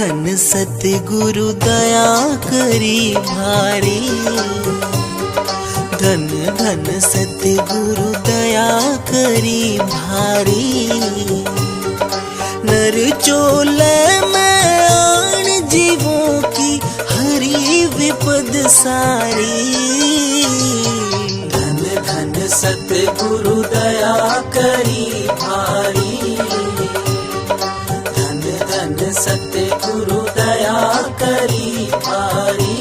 धन सतगुरु दया करी भारी। धन धन सतगुरु दया करी भारी। नर चोले में आन जीवों की हरी विपद सारी। धन धन सतगुरु दया करी भारी। धन धन सतगुरु दया करी भारी।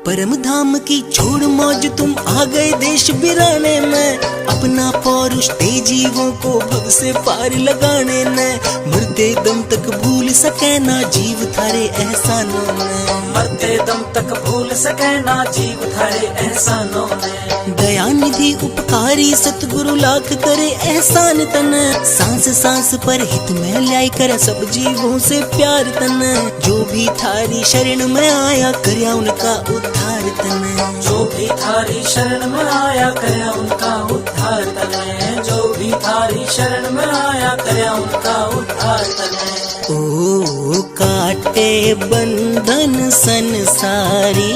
परम धाम की छोड़ मौज तुम आ गए देश बिराने में। अपना पौरुष दे जीवों को भव से पार लगाने में। मरते दम तक भूल सके ना जीव थारे एहसानों में। मरते दम तक भूल सके ना जीव थारे एहसानों में। दया निधि उपकारी सतगुरु लाख करे एहसान तन। सांस सांस पर हित में ल्याई कर सब जीवों से प्यार तन। जो भी थारी शरण में आया करया उनका उद्धार तन। जो भी थारी शरण में आया करया उनका उद्धार तन। जो भी थारी शरण में आया करया उनका उद्धार तन। ओ काटे बंधन संसारी।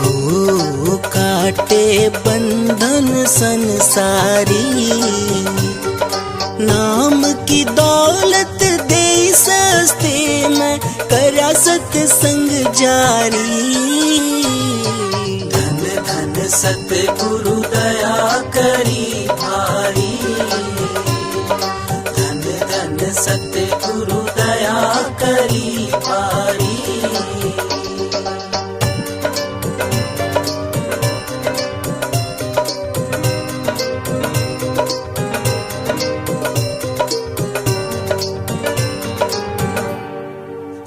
ओ काटे बंधन संसारी। नाम की दौलत दे सस्ते में करा सत्संग जारी। धन धन सतगुरु दया करी भारी। धन धन सतगुरु दया करी भारी।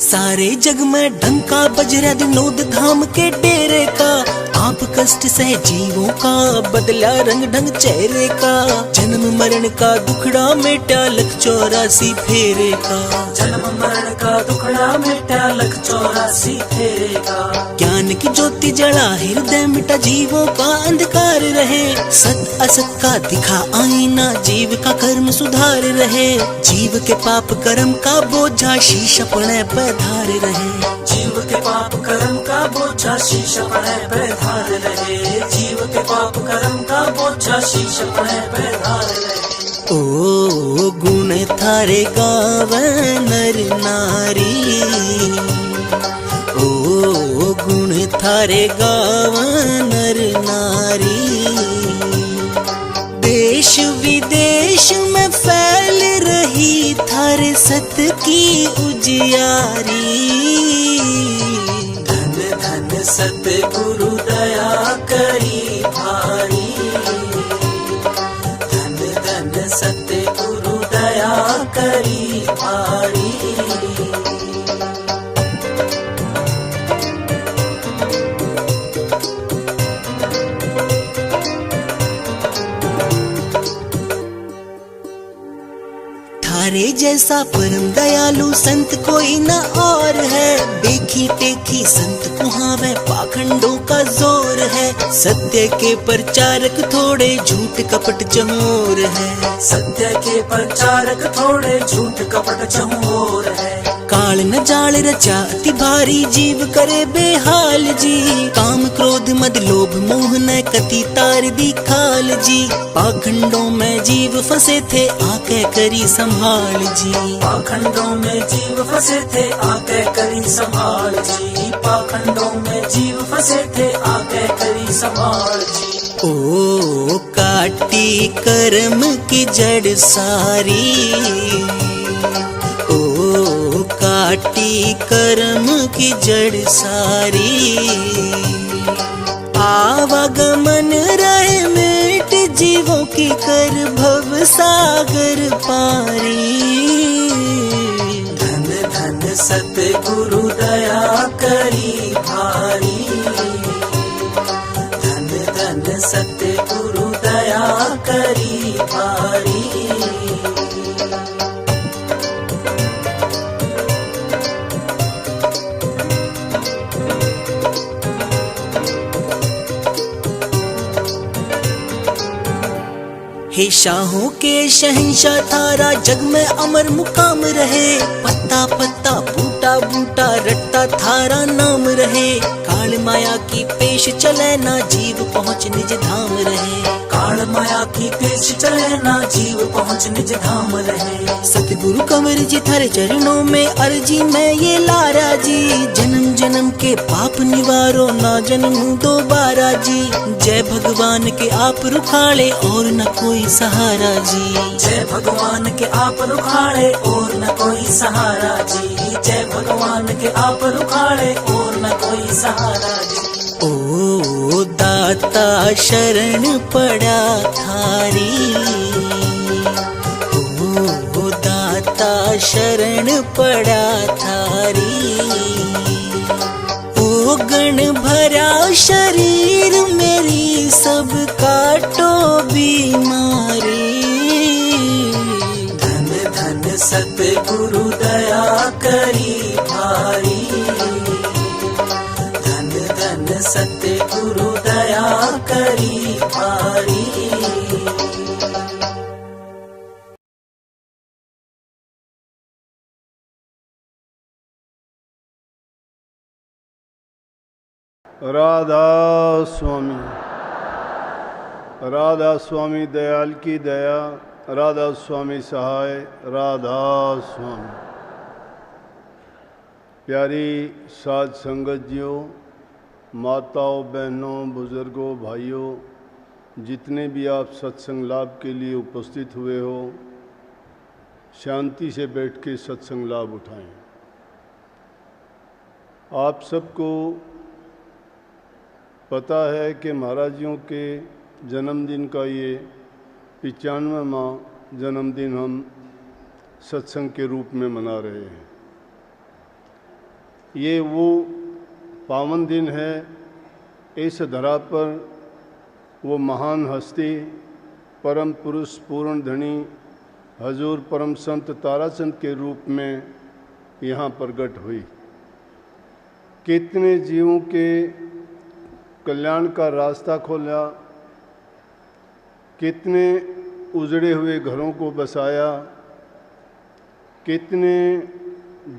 सारे जग में डंका बज रहा विनोद धाम के डेरे का। आप कष्ट सह जीवों का बदला रंग ढंग चेहरे का। जन्म मरण का दुखड़ा मेटा लख 84 फेरे का। जन्म मरण का दुखड़ा मेटा लख 84 फेरे का। ज्ञान की ज्योति जला हृदय मिटा जीवों का अंधकार रहे। सत असत का दिखा आईना जीव का कर्म सुधार रहे। जीव के पाप कर्म का बोझा शीश अपने पे धार रहे। जीव के पाप कर्म का बोझा शीश अपने पे धार रहे। जीव के पाप कर्म का बोझा शीश अपने पे धार रहे। ओ गुण थारे गावे नर नारी। ओ गुण थारे गावे नर नारी। देश विदेश में फैल रही थारे सत की उजियारी। धन धन सतगुरु दया करी भारी। धन धन सतगुरु दया करी भारी। थारे जैसा परम दयालु संत कोई न और है। देखी टेकी संत कुहावे पाखंडों का जोर है। सत्य के प्रचारक थोड़े झूठ कपट चमोर है। सत्य के प्रचारक थोड़े झूठ कपट चमोर है। काल न जाल रचा अति भारी जीव करे बेहाल जी। काम क्रोध मद लोभ मोह न कति तार दी खाल जी। पाखंडों में जीव फंसे थे आके करी संभाल जी। पाखंडों में जीव फंसे थे आके करी संभाल जी। पाखंडों में जीव फंसे थे आके करी संभाल जी। ओ काटी कर्म की जड़ सारी। ओ काटी कर्म की जड़ सारी। आवागमन रहे मिट जीवों की कर भव सागर पारी। धन धन सतगुरु दया करी भारी। धन धन सतगुरु दया करी भारी। शाहों के शहंशाह थारा जग में अमर मुकाम रहे। पत्ता पत्ता बूटा बूटा रट्टा थारा नाम रहे। काल माया की पेश चले ना जीव पहुँच निज धाम रहे। काल माया की पेश चले ना जीव पहुँच निज धाम रहे। सतगुरु कंवर जी थारे चरणों में अर्जी मैं ये लारा जी। जन्म जन्म के पाप निवारो ना जन्म दोबारा जी। जय भगवान के आप रुखाड़े और न कोई सहारा जी। जय भगवान के आप रुखाड़े और न कोई सहारा जी। जय भगवान के आप रुखाड़े और न कोई सहारा जी। ओ दाता शरण पड़ा थारी। ओ दाता शरण पड़ा थारी। ओ गण भरा शरीर मेरी सब काटो बीमारी। धन धन सतगुरु दया करी भारी। धन धन सतगुरु दया करी भारी। राधा स्वामी, राधा स्वामी दयाल की दया, राधा स्वामी सहाय, राधा स्वामी। प्यारी साध संगत जियों, माताओं, बहनों, बुजुर्गों, भाइयों, जितने भी आप सत्संग लाभ के लिए उपस्थित हुए हो, शांति से बैठ के सत्संग लाभ उठाएं। आप सबको पता है कि महाराज जियों के जन्मदिन का ये 95वां जन्मदिन हम सत्संग के रूप में मना रहे हैं। ये वो पावन दिन है, इस धरा पर वो महान हस्ती परम पुरुष पूर्ण धनी हजूर परम संत ताराचंद के रूप में यहाँ प्रकट हुई। कितने जीवों के कल्याण का रास्ता खोला, कितने उजड़े हुए घरों को बसाया, कितने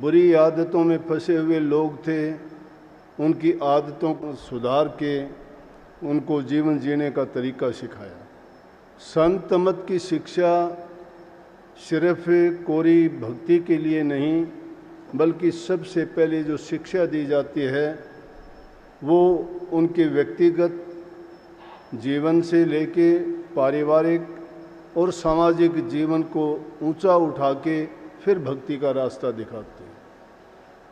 बुरी आदतों में फंसे हुए लोग थे, उनकी आदतों को सुधार के उनको जीवन जीने का तरीका सिखाया। संत मत की शिक्षा सिर्फ कोरी भक्ति के लिए नहीं, बल्कि सबसे पहले जो शिक्षा दी जाती है वो उनके व्यक्तिगत जीवन से लेके पारिवारिक और सामाजिक जीवन को ऊंचा उठा के फिर भक्ति का रास्ता दिखाते हैं।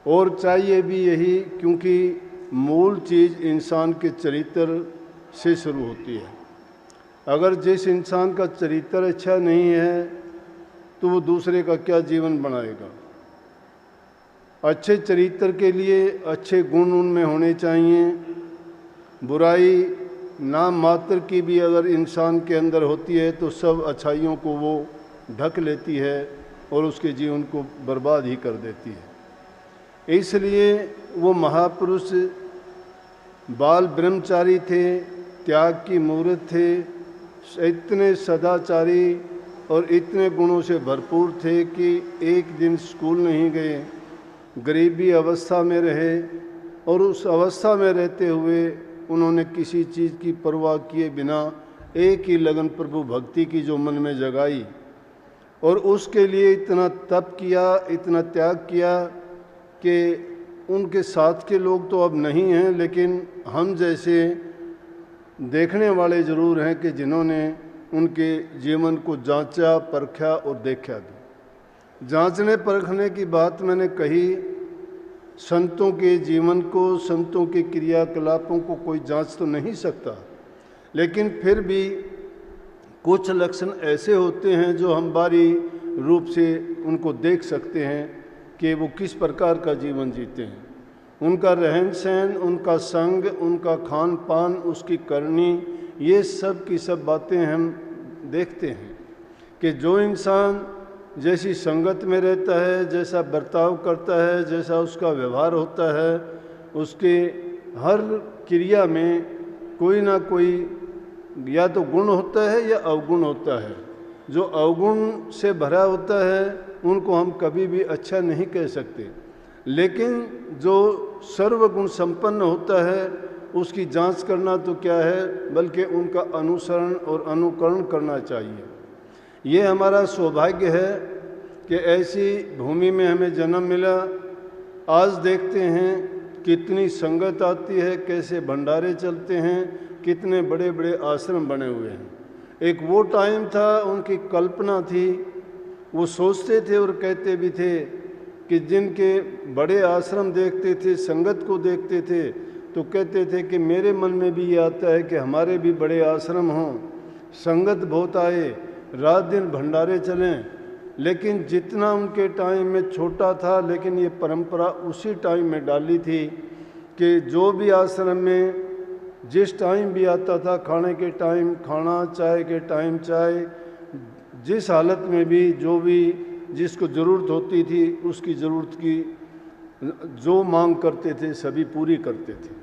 और चाहिए भी यही, क्योंकि मूल चीज़ इंसान के चरित्र से शुरू होती है। अगर जिस इंसान का चरित्र अच्छा नहीं है तो वो दूसरे का क्या जीवन बनाएगा। अच्छे चरित्र के लिए अच्छे गुण उनमें होने चाहिए। बुराई नाम मात्र की भी अगर इंसान के अंदर होती है तो सब अच्छाइयों को वो ढक लेती है और उसके जीवन को बर्बाद ही कर देती है। इसलिए वो महापुरुष बाल ब्रह्मचारी थे, त्याग की मूर्त थे, इतने सदाचारी और इतने गुणों से भरपूर थे कि एक दिन स्कूल नहीं गए, गरीबी अवस्था में रहे और उस अवस्था में रहते हुए उन्होंने किसी चीज़ की परवाह किए बिना एक ही लगन प्रभु भक्ति की जो मन में जगाई और उसके लिए इतना तप किया, इतना त्याग किया कि उनके साथ के लोग तो अब नहीं हैं, लेकिन हम जैसे देखने वाले ज़रूर हैं कि जिन्होंने उनके जीवन को जांचा, परखा और देखा भी। जांचने परखने की बात मैंने कही, संतों के जीवन को, संतों के क्रियाकलापों को कोई जांच तो नहीं सकता, लेकिन फिर भी कुछ लक्षण ऐसे होते हैं जो हम बारी रूप से उनको देख सकते हैं कि वो किस प्रकार का जीवन जीते हैं। उनका रहन सहन, उनका संग, उनका खान पान, उसकी करनी, ये सब की सब बातें हम देखते हैं कि जो इंसान जैसी संगत में रहता है, जैसा बर्ताव करता है, जैसा उसका व्यवहार होता है, उसके हर क्रिया में कोई ना कोई या तो गुण होता है या अवगुण होता है। जो अवगुण से भरा होता है उनको हम कभी भी अच्छा नहीं कह सकते, लेकिन जो सर्वगुण संपन्न होता है उसकी जांच करना तो क्या है, बल्कि उनका अनुसरण और अनुकरण करना चाहिए। ये हमारा सौभाग्य है कि ऐसी भूमि में हमें जन्म मिला। आज देखते हैं कितनी संगत आती है, कैसे भंडारे चलते हैं, कितने बड़े बड़े आश्रम बने हुए हैं। एक वो टाइम था, उनकी कल्पना थी, वो सोचते थे और कहते भी थे कि जिनके बड़े आश्रम देखते थे, संगत को देखते थे, तो कहते थे कि मेरे मन में भी ये आता है कि हमारे भी बड़े आश्रम हों, संगत बहुत आए, रात दिन भंडारे चलें। लेकिन जितना उनके टाइम में छोटा था, लेकिन ये परंपरा उसी टाइम में डाली थी कि जो भी आश्रम में जिस टाइम भी आता था, खाने के टाइम खाना, चाय के टाइम चाय, जिस हालत में भी जो भी जिसको ज़रूरत होती थी उसकी ज़रूरत की जो मांग करते थे सभी पूरी करते थे।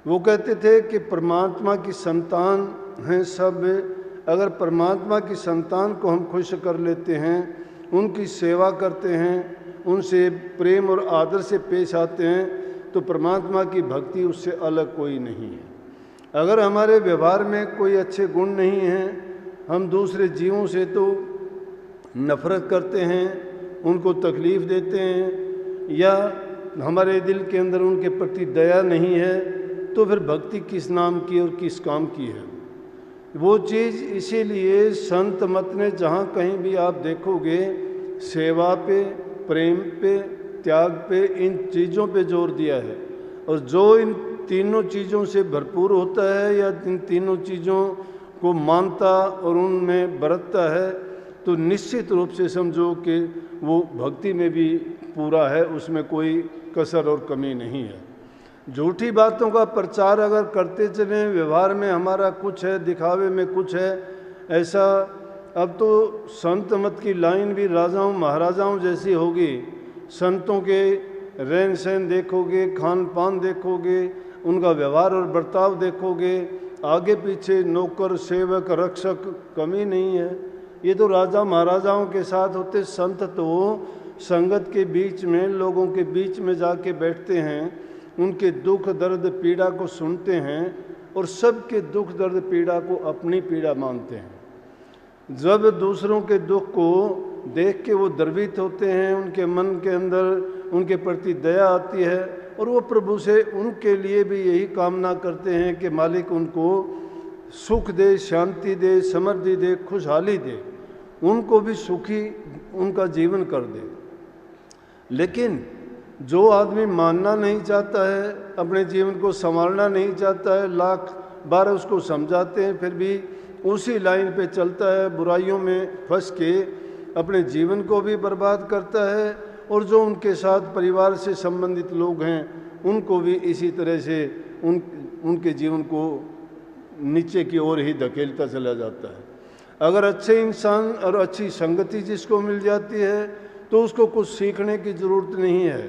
वो कहते थे कि परमात्मा की संतान हैं सब, अगर परमात्मा की संतान को हम खुश कर लेते हैं, उनकी सेवा करते हैं, उनसे प्रेम और आदर से पेश आते हैं, तो परमात्मा की भक्ति उससे अलग कोई नहीं है। अगर हमारे व्यवहार में कोई अच्छे गुण नहीं हैं, हम दूसरे जीवों से तो नफरत करते हैं, उनको तकलीफ़ देते हैं, या हमारे दिल के अंदर उनके प्रति दया नहीं है, तो फिर भक्ति किस नाम की और किस काम की है। वो चीज़ इसीलिए संत मत ने जहाँ कहीं भी आप देखोगे सेवा पे, प्रेम पे, त्याग पे, इन चीज़ों पे जोर दिया है। और जो इन तीनों चीज़ों से भरपूर होता है या इन तीनों चीज़ों को मानता और उनमें बरतता है, तो निश्चित रूप से समझो कि वो भक्ति में भी पूरा है, उसमें कोई कसर और कमी नहीं है। झूठी बातों का प्रचार अगर करते चलें, व्यवहार में हमारा कुछ है, दिखावे में कुछ है, ऐसा अब तो संत मत की लाइन भी राजाओं महाराजाओं जैसी होगी। संतों के रहन सहन देखोगे, खान पान देखोगे, उनका व्यवहार और बर्ताव देखोगे, आगे पीछे नौकर सेवक रक्षक कमी नहीं है। ये तो राजा महाराजाओं के साथ होते। संत तो संगत के बीच में, लोगों के बीच में जाके बैठते हैं, उनके दुख दर्द पीड़ा को सुनते हैं और सबके दुख दर्द पीड़ा को अपनी पीड़ा मानते हैं। जब दूसरों के दुख को देख के वो द्रवित होते हैं, उनके मन के अंदर उनके प्रति दया आती है और वो प्रभु से उनके लिए भी यही कामना करते हैं कि मालिक उनको सुख दे, शांति दे, समृद्धि दे, खुशहाली दे, उनको भी सुखी उनका जीवन कर दे। लेकिन जो आदमी मानना नहीं चाहता है, अपने जीवन को संभालना नहीं चाहता है, लाख बार उसको समझाते हैं फिर भी उसी लाइन पे चलता है, बुराइयों में फंस के अपने जीवन को भी बर्बाद करता है और जो उनके साथ परिवार से संबंधित लोग हैं उनको भी इसी तरह से उनके जीवन को नीचे की ओर ही धकेलता चला जाता है। अगर अच्छे इंसान और अच्छी संगति जिसको मिल जाती है तो उसको कुछ सीखने की ज़रूरत नहीं है,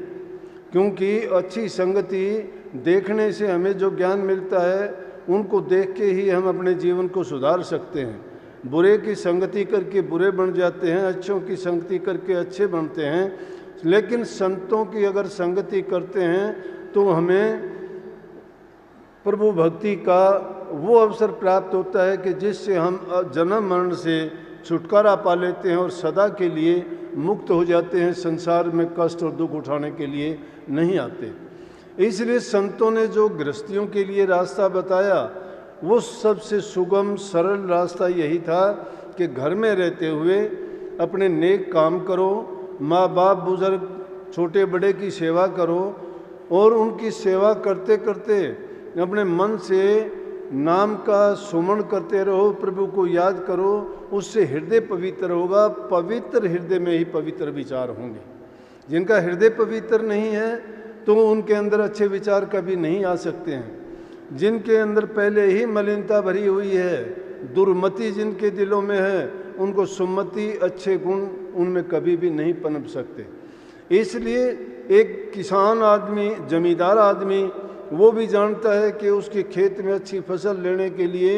क्योंकि अच्छी संगति देखने से हमें जो ज्ञान मिलता है उनको देख के ही हम अपने जीवन को सुधार सकते हैं। बुरे की संगति करके बुरे बन जाते हैं, अच्छों की संगति करके अच्छे बनते हैं। लेकिन संतों की अगर संगति करते हैं तो हमें प्रभु भक्ति का वो अवसर प्राप्त होता है कि जिससे हम जन्म मरण से छुटकारा पा लेते हैं और सदा के लिए मुक्त हो जाते हैं, संसार में कष्ट और दुख उठाने के लिए नहीं आते। इसलिए संतों ने जो गृहस्थियों के लिए रास्ता बताया वो सबसे सुगम सरल रास्ता यही था कि घर में रहते हुए अपने नेक काम करो, माँ बाप बुजुर्ग छोटे बड़े की सेवा करो और उनकी सेवा करते करते अपने मन से नाम का सुमन करते रहो, प्रभु को याद करो, उससे हृदय पवित्र होगा। पवित्र हृदय में ही पवित्र विचार होंगे। जिनका हृदय पवित्र नहीं है तो उनके अंदर अच्छे विचार कभी नहीं आ सकते हैं। जिनके अंदर पहले ही मलिनता भरी हुई है, दुर्मति जिनके दिलों में है, उनको सुमति अच्छे गुण उनमें कभी भी नहीं पनप सकते। इसलिए एक किसान आदमी, जमींदार आदमी, वो भी जानता है कि उसके खेत में अच्छी फसल लेने के लिए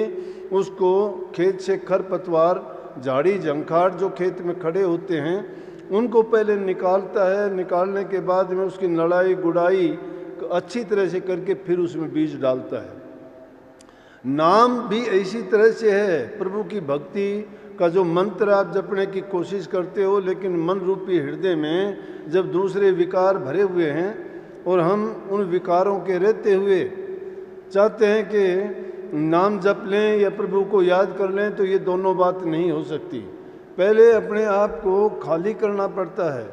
उसको खेत से खरपतवार झाड़ी झंखाड़ जो खेत में खड़े होते हैं उनको पहले निकालता है, निकालने के बाद में उसकी नड़ाई गुड़ाई अच्छी तरह से करके फिर उसमें बीज डालता है। नाम भी इसी तरह से है। प्रभु की भक्ति का जो मंत्र आप जपने की कोशिश करते हो, लेकिन मन रूपी हृदय में जब दूसरे विकार भरे हुए हैं और हम उन विकारों के रहते हुए चाहते हैं कि नाम जप लें या प्रभु को याद कर लें, तो ये दोनों बात नहीं हो सकती। पहले अपने आप को खाली करना पड़ता है।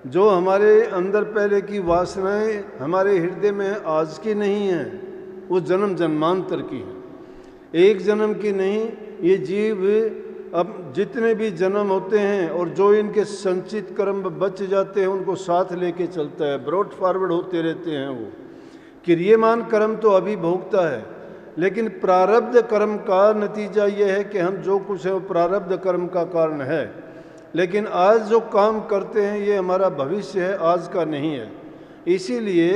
जो हमारे अंदर पहले की वासनाएं हमारे हृदय में आज की नहीं हैं, वो जन्म जन्मांतर की हैं, एक जन्म की नहीं। ये जीव अब जितने भी जन्म होते हैं और जो इनके संचित कर्म बच जाते हैं उनको साथ लेके चलता है, ब्रॉड फॉरवर्ड होते रहते हैं। वो क्रियमान कर्म तो अभी भोगता है, लेकिन प्रारब्ध कर्म का नतीजा ये है कि हम जो कुछ है वो प्रारब्ध कर्म का कारण है। लेकिन आज जो काम करते हैं ये हमारा भविष्य है, आज का नहीं है। इसीलिए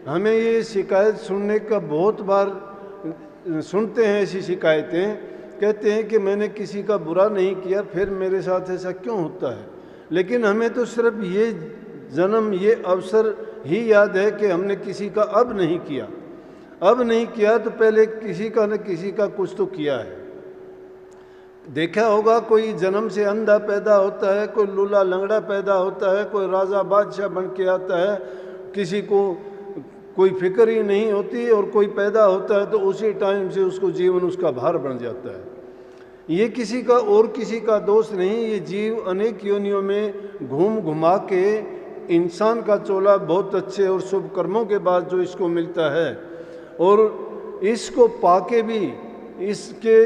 हमें ये शिकायत सुनने का बहुत बार सुनते हैं, ऐसी शिकायतें, कहते हैं कि मैंने किसी का बुरा नहीं किया, फिर मेरे साथ ऐसा क्यों होता है। लेकिन हमें तो सिर्फ ये जन्म, ये अवसर ही याद है कि हमने किसी का अब नहीं किया। अब नहीं किया तो पहले किसी का न किसी का कुछ तो किया है। देखा होगा कोई जन्म से अंधा पैदा होता है, कोई लूला लंगड़ा पैदा होता है, कोई राजा बादशाह बन के आता है, किसी को कोई फिक्र ही नहीं होती, और कोई पैदा होता है तो उसी टाइम से उसको जीवन उसका भार बन जाता है। ये किसी का और किसी का दोष नहीं। ये जीव अनेक योनियों में घूम घुमा के इंसान का चोला बहुत अच्छे और शुभ कर्मों के बाद जो इसको मिलता है, और इसको पाके भी इसके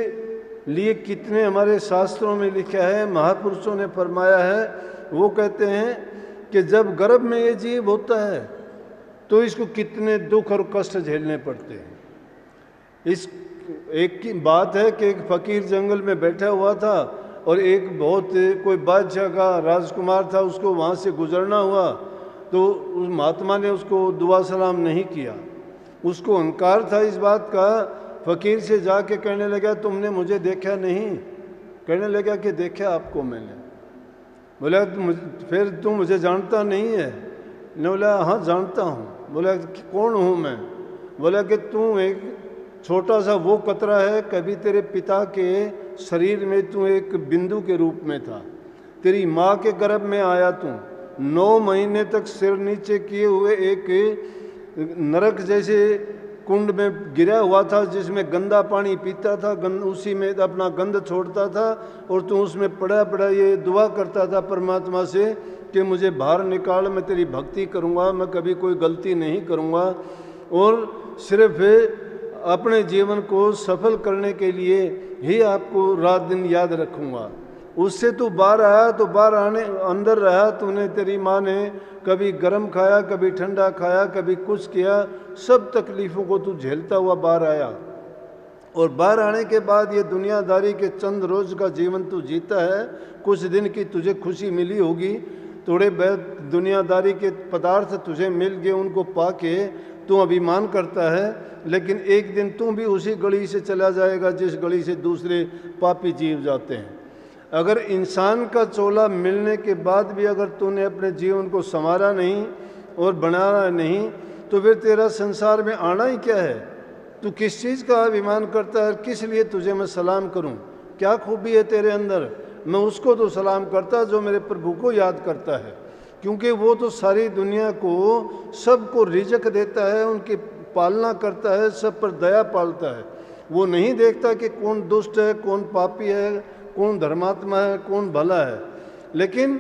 लिए कितने हमारे शास्त्रों में लिखा है, महापुरुषों ने फरमाया है। वो कहते हैं कि जब गर्भ में ये जीव होता है तो इसको कितने दुख और कष्ट झेलने पड़ते हैं। इस एक की बात है कि एक फकीर जंगल में बैठा हुआ था और एक बहुत कोई बादशाह का राजकुमार था, उसको वहाँ से गुजरना हुआ तो उस महात्मा ने उसको दुआ सलाम नहीं किया। उसको अहंकार था इस बात का। फकीर से जाके कहने लगा तुमने मुझे देखा नहीं? कहने लगा कि देखा आपको मैंने। बोला फिर तुम मुझे जानता नहीं है? ने बोला हाँ जानता हूँ। बोला कौन हूँ मैं? बोला कि तू एक छोटा सा वो कतरा है, कभी तेरे पिता के शरीर में तू एक बिंदु के रूप में था, तेरी माँ के गर्भ में आया तू, 9 महीने तक सिर नीचे किए हुए एक नरक जैसे कुंड में गिरा हुआ था, जिसमें गंदा पानी पीता था, उसी में अपना गंध छोड़ता था, और तू उसमें पड़ा पड़ा ये दुआ करता था परमात्मा से कि मुझे बाहर निकाल, मैं तेरी भक्ति करूँगा, मैं कभी कोई गलती नहीं करूँगा, और सिर्फ अपने जीवन को सफल करने के लिए ही आपको रात दिन याद रखूँगा। उससे तू बाहर आया तो बाहर आने अंदर रहा, तूने तेरी माँ ने कभी गर्म खाया, कभी ठंडा खाया, कभी कुछ किया, सब तकलीफ़ों को तू झेलता हुआ बाहर आया। और बाहर आने के बाद ये दुनियादारी के चंद रोज का जीवन तू जीता है। कुछ दिन की तुझे खुशी मिली होगी, थोड़े बहुत दुनियादारी के पदार्थ तुझे मिल गए, उनको पाके तू अभिमान करता है, लेकिन एक दिन तू भी उसी गली से चला जाएगा जिस गली से दूसरे पापी जीव जाते हैं। अगर इंसान का चोला मिलने के बाद भी अगर तूने अपने जीवन को संवारा नहीं और बनाया नहीं, तो फिर तेरा संसार में आना ही क्या है? तू किस चीज़ का अभिमान करता है? किस लिए तुझे मैं सलाम करूं? क्या खूबी है तेरे अंदर? मैं उसको तो सलाम करता जो मेरे प्रभु को याद करता है, क्योंकि वो तो सारी दुनिया को, सबको रिज़्क देता है, उनकी पालना करता है, सब पर दया पालता है। वो नहीं देखता कि कौन दुष्ट है, कौन पापी है, कौन धर्मात्मा है, कौन भला है। लेकिन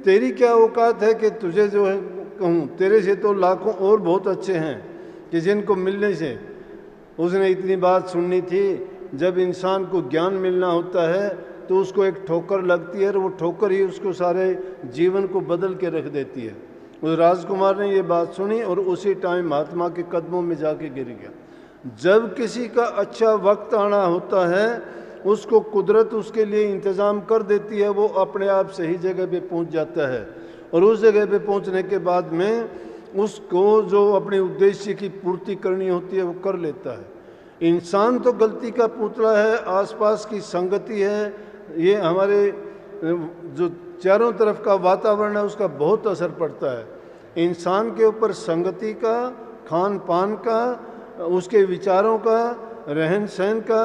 तेरी क्या औकात है कि तुझे जो है कहूँ, तेरे से तो लाखों और बहुत अच्छे हैं कि जिनको मिलने से उसने इतनी बात सुननी थी। जब इंसान को ज्ञान मिलना होता है तो उसको एक ठोकर लगती है, और वो ठोकर ही उसको सारे जीवन को बदल के रख देती है। उस राजकुमार ने ये बात सुनी और उसी टाइम महात्मा के कदमों में जाके गिर गया। जब किसी का अच्छा वक्त आना होता है, उसको कुदरत उसके लिए इंतज़ाम कर देती है, वो अपने आप सही जगह पे पहुंच जाता है, और उस जगह पे पहुंचने के बाद में उसको जो अपने उद्देश्य की पूर्ति करनी होती है वो कर लेता है। इंसान तो गलती का पुतला है, आसपास की संगति है, ये हमारे जो चारों तरफ का वातावरण है उसका बहुत असर पड़ता है। इंसान के ऊपर संगति का, खान पान का, उसके विचारों का, रहन सहन का,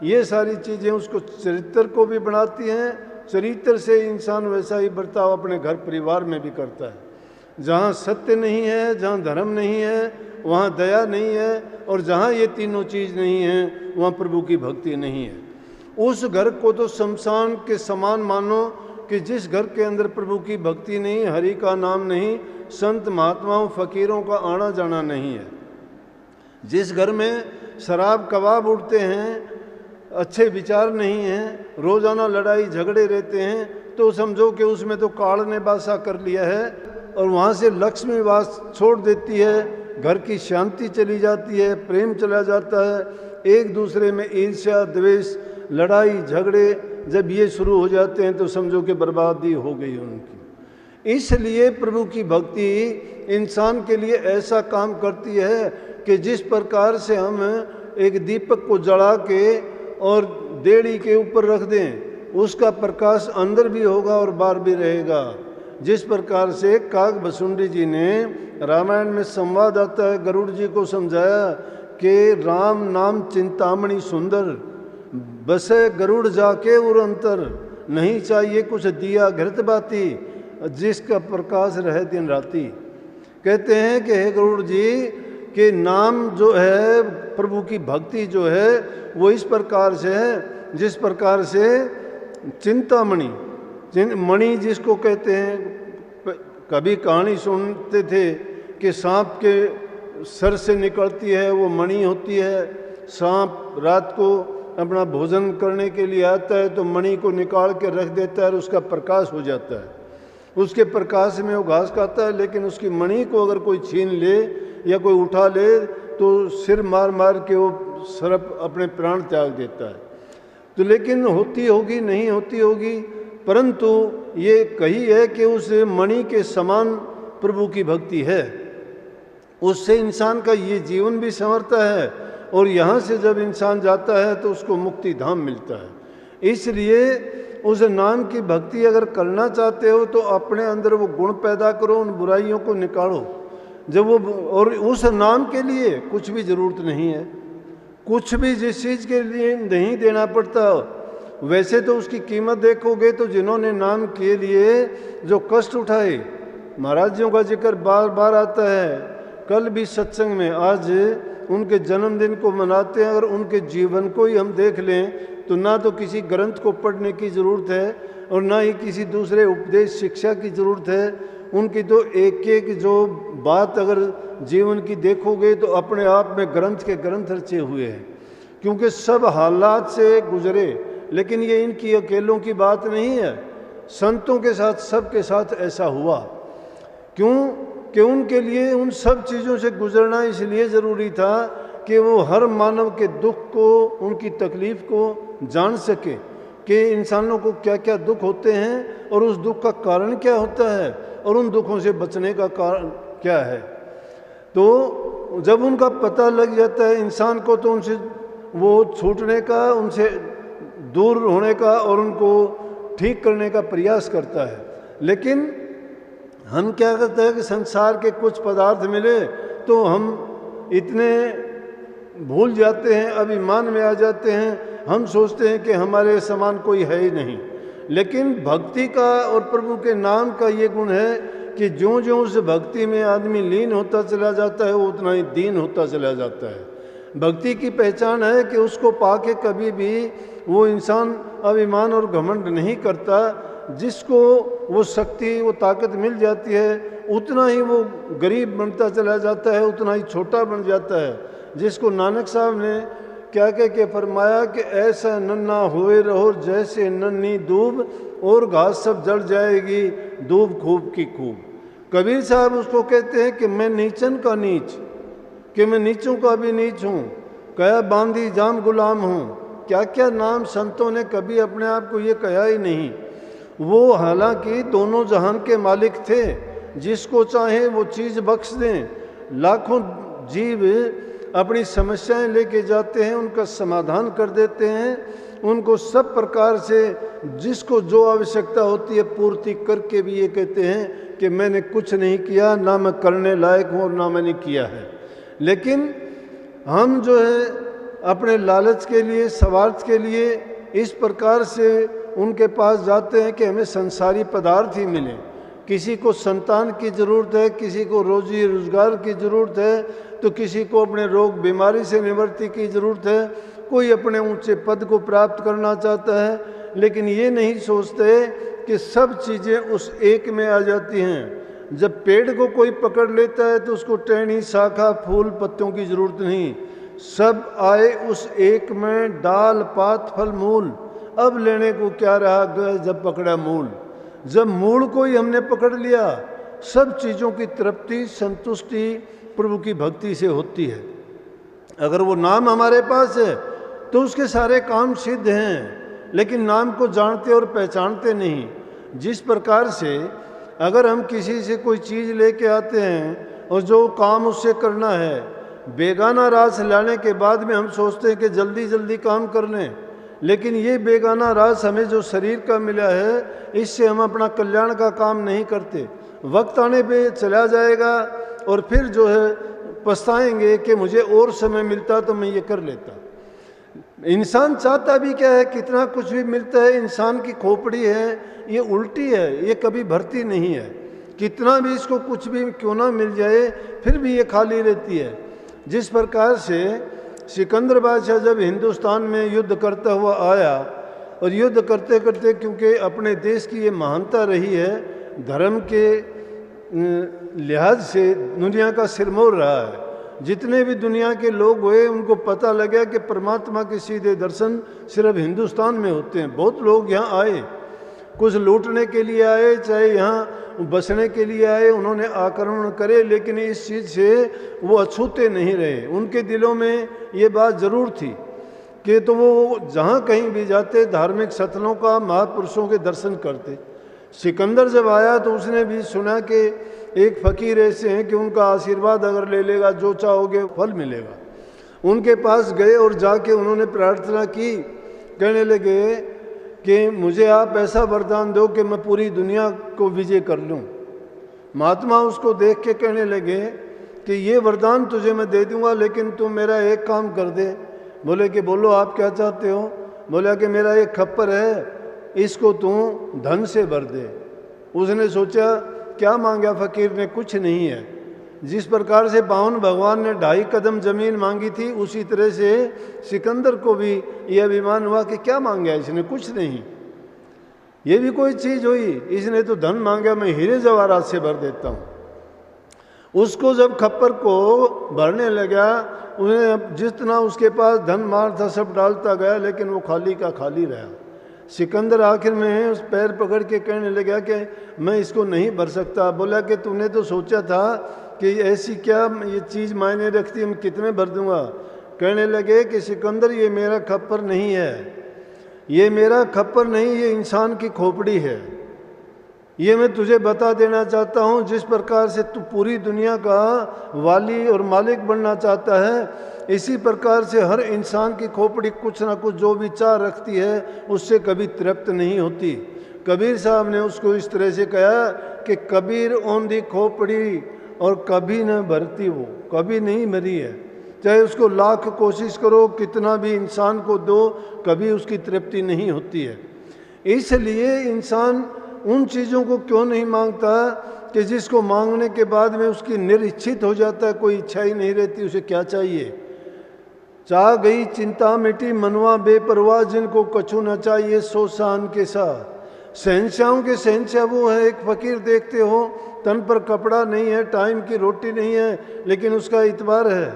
ये सारी चीज़ें उसको चरित्र को भी बनाती हैं। चरित्र से इंसान वैसा ही बर्ताव अपने घर परिवार में भी करता है। जहाँ सत्य नहीं है, जहाँ धर्म नहीं है, वहाँ दया नहीं है, और जहाँ ये तीनों चीज़ नहीं है वहाँ प्रभु की भक्ति नहीं है। उस घर को तो शमशान के समान मानो कि जिस घर के अंदर प्रभु की भक्ति नहीं, हरि का नाम नहीं, संत महात्माओं फकीरों का आना जाना नहीं है। जिस घर में शराब कबाब उठते हैं, अच्छे विचार नहीं हैं, रोज़ाना लड़ाई झगड़े रहते हैं, तो समझो कि उसमें तो काल ने वासा कर लिया है और वहाँ से लक्ष्मी वास छोड़ देती है। घर की शांति चली जाती है, प्रेम चला जाता है, एक दूसरे में ईर्ष्या द्वेष लड़ाई झगड़े जब ये शुरू हो जाते हैं तो समझो कि बर्बादी हो गई उनकी। इसलिए प्रभु की भक्ति इंसान के लिए ऐसा काम करती है कि जिस प्रकार से हम एक दीपक को जला के और देड़ी के ऊपर रख दें, उसका प्रकाश अंदर भी होगा और बाहर भी रहेगा। जिस प्रकार से काग भसुंडी जी ने रामायण में संवाद आता है, गरुड़ जी को समझाया कि राम नाम चिंतामणि सुंदर, बसे गरुड़ जाके उर अंतर, नहीं चाहिए कुछ दिया घृत बाती, जिसका प्रकाश रहे दिन राती। कहते हैं कि हे गरुड़ जी कि नाम जो है, प्रभु की भक्ति जो है वो इस प्रकार से है जिस प्रकार से चिंतामणि, मणि जिसको कहते हैं, कभी कहानी सुनते थे कि सांप के सर से निकलती है वो मणि होती है। सांप रात को अपना भोजन करने के लिए आता है तो मणि को निकाल के रख देता है और उसका प्रकाश हो जाता है। उसके प्रकाश में वो घास खाता है, लेकिन उसकी मणि को अगर कोई छीन ले या कोई उठा ले तो सिर मार मार के वो सर्प अपने प्राण त्याग देता है। तो लेकिन होती होगी नहीं होती होगी, परंतु ये कही है कि उस मणि के समान प्रभु की भक्ति है। उससे इंसान का ये जीवन भी संवरता है और यहाँ से जब इंसान जाता है तो उसको मुक्ति धाम मिलता है। इसलिए उस नाम की भक्ति अगर करना चाहते हो तो अपने अंदर वो गुण पैदा करो, उन बुराइयों को निकालो। जब वो, और उस नाम के लिए कुछ भी ज़रूरत नहीं है, कुछ भी जिस चीज़ के लिए नहीं देना पड़ता। वैसे तो उसकी कीमत देखोगे तो जिन्होंने नाम के लिए जो कष्ट उठाए, महाराजियों का जिक्र बार बार आता है। कल भी सत्संग में आज उनके जन्मदिन को मनाते हैं। अगर उनके जीवन को ही हम देख लें तो ना तो किसी ग्रंथ को पढ़ने की ज़रूरत है और ना ही किसी दूसरे उपदेश शिक्षा की ज़रूरत है। उनकी तो एक एक जो बात अगर जीवन की देखोगे तो अपने आप में ग्रंथ के ग्रंथ रचे हुए हैं, क्योंकि सब हालात से गुजरे। लेकिन ये इनकी अकेलों की बात नहीं है, संतों के साथ सबके साथ ऐसा हुआ। क्यों कि उनके लिए उन सब चीज़ों से गुजरना इसलिए ज़रूरी था कि वो हर मानव के दुख को, उनकी तकलीफ़ को जान सके कि इंसानों को क्या क्या दुख होते हैं और उस दुख का कारण क्या होता है और उन दुखों से बचने का कारण क्या है। तो जब उनका पता लग जाता है इंसान को तो उनसे वो छूटने का, उनसे दूर होने का और उनको ठीक करने का प्रयास करता है। लेकिन हम क्या करते हैं कि संसार के कुछ पदार्थ मिले तो हम इतने भूल जाते हैं, अभिमान में आ जाते हैं, हम सोचते हैं कि हमारे समान कोई है ही नहीं। लेकिन भक्ति का और प्रभु के नाम का ये गुण है कि ज्यों ज्यों उस भक्ति में आदमी लीन होता चला जाता है वो उतना ही दीन होता चला जाता है। भक्ति की पहचान है कि उसको पाके कभी भी वो इंसान अभिमान और घमंड नहीं करता। जिसको वो शक्ति, वो ताकत मिल जाती है उतना ही वो गरीब बनता चला जाता है, उतना ही छोटा बन जाता है। जिसको नानक साहब ने क्या कह के फरमाया कि ऐसा नन्ना हुए रहो जैसे नन्ही दूब, और घास सब जल जाएगी दूब खूब की खूब। कबीर साहब उसको कहते हैं कि मैं नीचन का नीच, कि मैं नीचों का भी नीच हूँ, कया बांधी जाम गुलाम हूँ। क्या क्या नाम संतों ने कभी अपने आप को ये कहा ही नहीं। वो हालांकि दोनों जहान के मालिक थे, जिसको चाहे वो चीज़ बख्श दें। लाखों जीव अपनी समस्याएं लेके जाते हैं, उनका समाधान कर देते हैं। उनको सब प्रकार से जिसको जो आवश्यकता होती है पूर्ति करके भी ये कहते हैं कि मैंने कुछ नहीं किया, ना मैं करने लायक हूँ और ना मैंने किया है। लेकिन हम जो है अपने लालच के लिए, स्वार्थ के लिए इस प्रकार से उनके पास जाते हैं कि हमें संसारी पदार्थ ही मिले। किसी को संतान की ज़रूरत है, किसी को रोजी रोजगार की ज़रूरत है, तो किसी को अपने रोग बीमारी से निवृत्ति की ज़रूरत है, कोई अपने ऊंचे पद को प्राप्त करना चाहता है। लेकिन ये नहीं सोचते कि सब चीज़ें उस एक में आ जाती हैं। जब पेड़ को कोई पकड़ लेता है तो उसको टहनी, शाखा, फूल, पत्तों की ज़रूरत नहीं, सब आए उस एक में, डाल, पात, फल, मूल। अब लेने को क्या रहा जब पकड़ा मूल। जब मूल को ही हमने पकड़ लिया, सब चीज़ों की तृप्ति, संतुष्टि प्रभु की भक्ति से होती है। अगर वो नाम हमारे पास है तो उसके सारे काम सिद्ध हैं, लेकिन नाम को जानते और पहचानते नहीं। जिस प्रकार से अगर हम किसी से कोई चीज़ लेके आते हैं और जो काम उससे करना है, बेगाना रास लाने के बाद में हम सोचते हैं कि जल्दी जल्दी काम कर लें, लेकिन ये बेगाना रास हमें जो शरीर का मिला है, इससे हम अपना कल्याण का काम नहीं करते। वक्त आने पे चला जाएगा और फिर जो है पछताएंगे कि मुझे और समय मिलता तो मैं ये कर लेता। इंसान चाहता भी क्या है, कितना कुछ भी मिलता है, इंसान की खोपड़ी है ये उल्टी है, ये कभी भरती नहीं है। कितना भी इसको कुछ भी क्यों ना मिल जाए, फिर भी ये खाली रहती है। जिस प्रकार से सिकंदर बादशाह जब हिंदुस्तान में युद्ध करता हुआ आया, और युद्ध करते करते क्योंकि अपने देश की ये महानता रही है, धर्म के लिहाज से दुनिया का सिरमौर रहा है। जितने भी दुनिया के लोग हुए उनको पता लगा कि परमात्मा के सीधे दर्शन सिर्फ हिंदुस्तान में होते हैं। बहुत लोग यहाँ आए, कुछ लूटने के लिए आए, चाहे यहाँ बसने के लिए आए, उन्होंने आक्रमण करे, लेकिन इस चीज़ से वो अछूते नहीं रहे। उनके दिलों में ये बात ज़रूर थी कि तो वो जहाँ कहीं भी जाते धार्मिक स्थलों का, महापुरुषों के दर्शन करते। सिकंदर जब आया तो उसने भी सुना कि एक फ़कीर ऐसे हैं कि उनका आशीर्वाद अगर ले लेगा जो चाहोगे फल मिलेगा। उनके पास गए और जाके उन्होंने प्रार्थना की, कहने लगे कि मुझे आप ऐसा वरदान दो कि मैं पूरी दुनिया को विजय कर लूं। महात्मा उसको देख के कहने लगे कि ये वरदान तुझे मैं दे दूंगा, लेकिन तुम मेरा एक काम कर दे। बोले कि बोलो आप क्या चाहते हो। बोला कि मेरा एक खप्पर है, इसको तू धन से भर दे। उसने सोचा क्या मांगा फकीर ने, कुछ नहीं है। जिस प्रकार से बावन भगवान ने 2.5 कदम जमीन मांगी थी, उसी तरह से सिकंदर को भी यह अभिमान हुआ कि क्या मांगा इसने, कुछ नहीं। ये भी कोई चीज़ हुई, इसने तो धन मांगा, मैं हीरे जवाहरात से भर देता हूँ। उसको जब खप्पर को भरने लगा, उन्हें जितना उसके पास धन माल था सब डालता गया, लेकिन वो खाली का खाली रहा। सिकंदर आखिर में उस पैर पकड़ के कहने लगा कि मैं इसको नहीं भर सकता। बोला कि तूने तो सोचा था कि ऐसी क्या ये चीज़ मायने रखती है, मैं कितने भर दूंगा। कहने लगे कि सिकंदर ये मेरा खप्पर नहीं है, ये मेरा खप्पर नहीं, ये इंसान की खोपड़ी है। ये मैं तुझे बता देना चाहता हूँ, जिस प्रकार से तू पूरी दुनिया का वाली और मालिक बनना चाहता है, इसी प्रकार से हर इंसान की खोपड़ी कुछ ना कुछ जो भी चाह रखती है, उससे कभी तृप्त नहीं होती। कबीर साहब ने उसको इस तरह से कहा कि कबीर ओंधी खोपड़ी और कभी न भरती, वो कभी नहीं भरी है। चाहे उसको लाख कोशिश करो, कितना भी इंसान को दो, कभी उसकी तृप्ति नहीं होती है। इसलिए इंसान उन चीज़ों को क्यों नहीं मांगता कि जिसको मांगने के बाद में उसकी निरिच्छित हो जाता है, कोई इच्छा ही नहीं रहती उसे क्या चाहिए। चाह गई चिंता मिटी मनवा बेपरवाह, जिनको कछु न चाहिए सो शान के साथ। शहंशाहों के शहंशाह वो है। एक फकीर देखते हो, तन पर कपड़ा नहीं है, टाइम की रोटी नहीं है, लेकिन उसका इतबार है,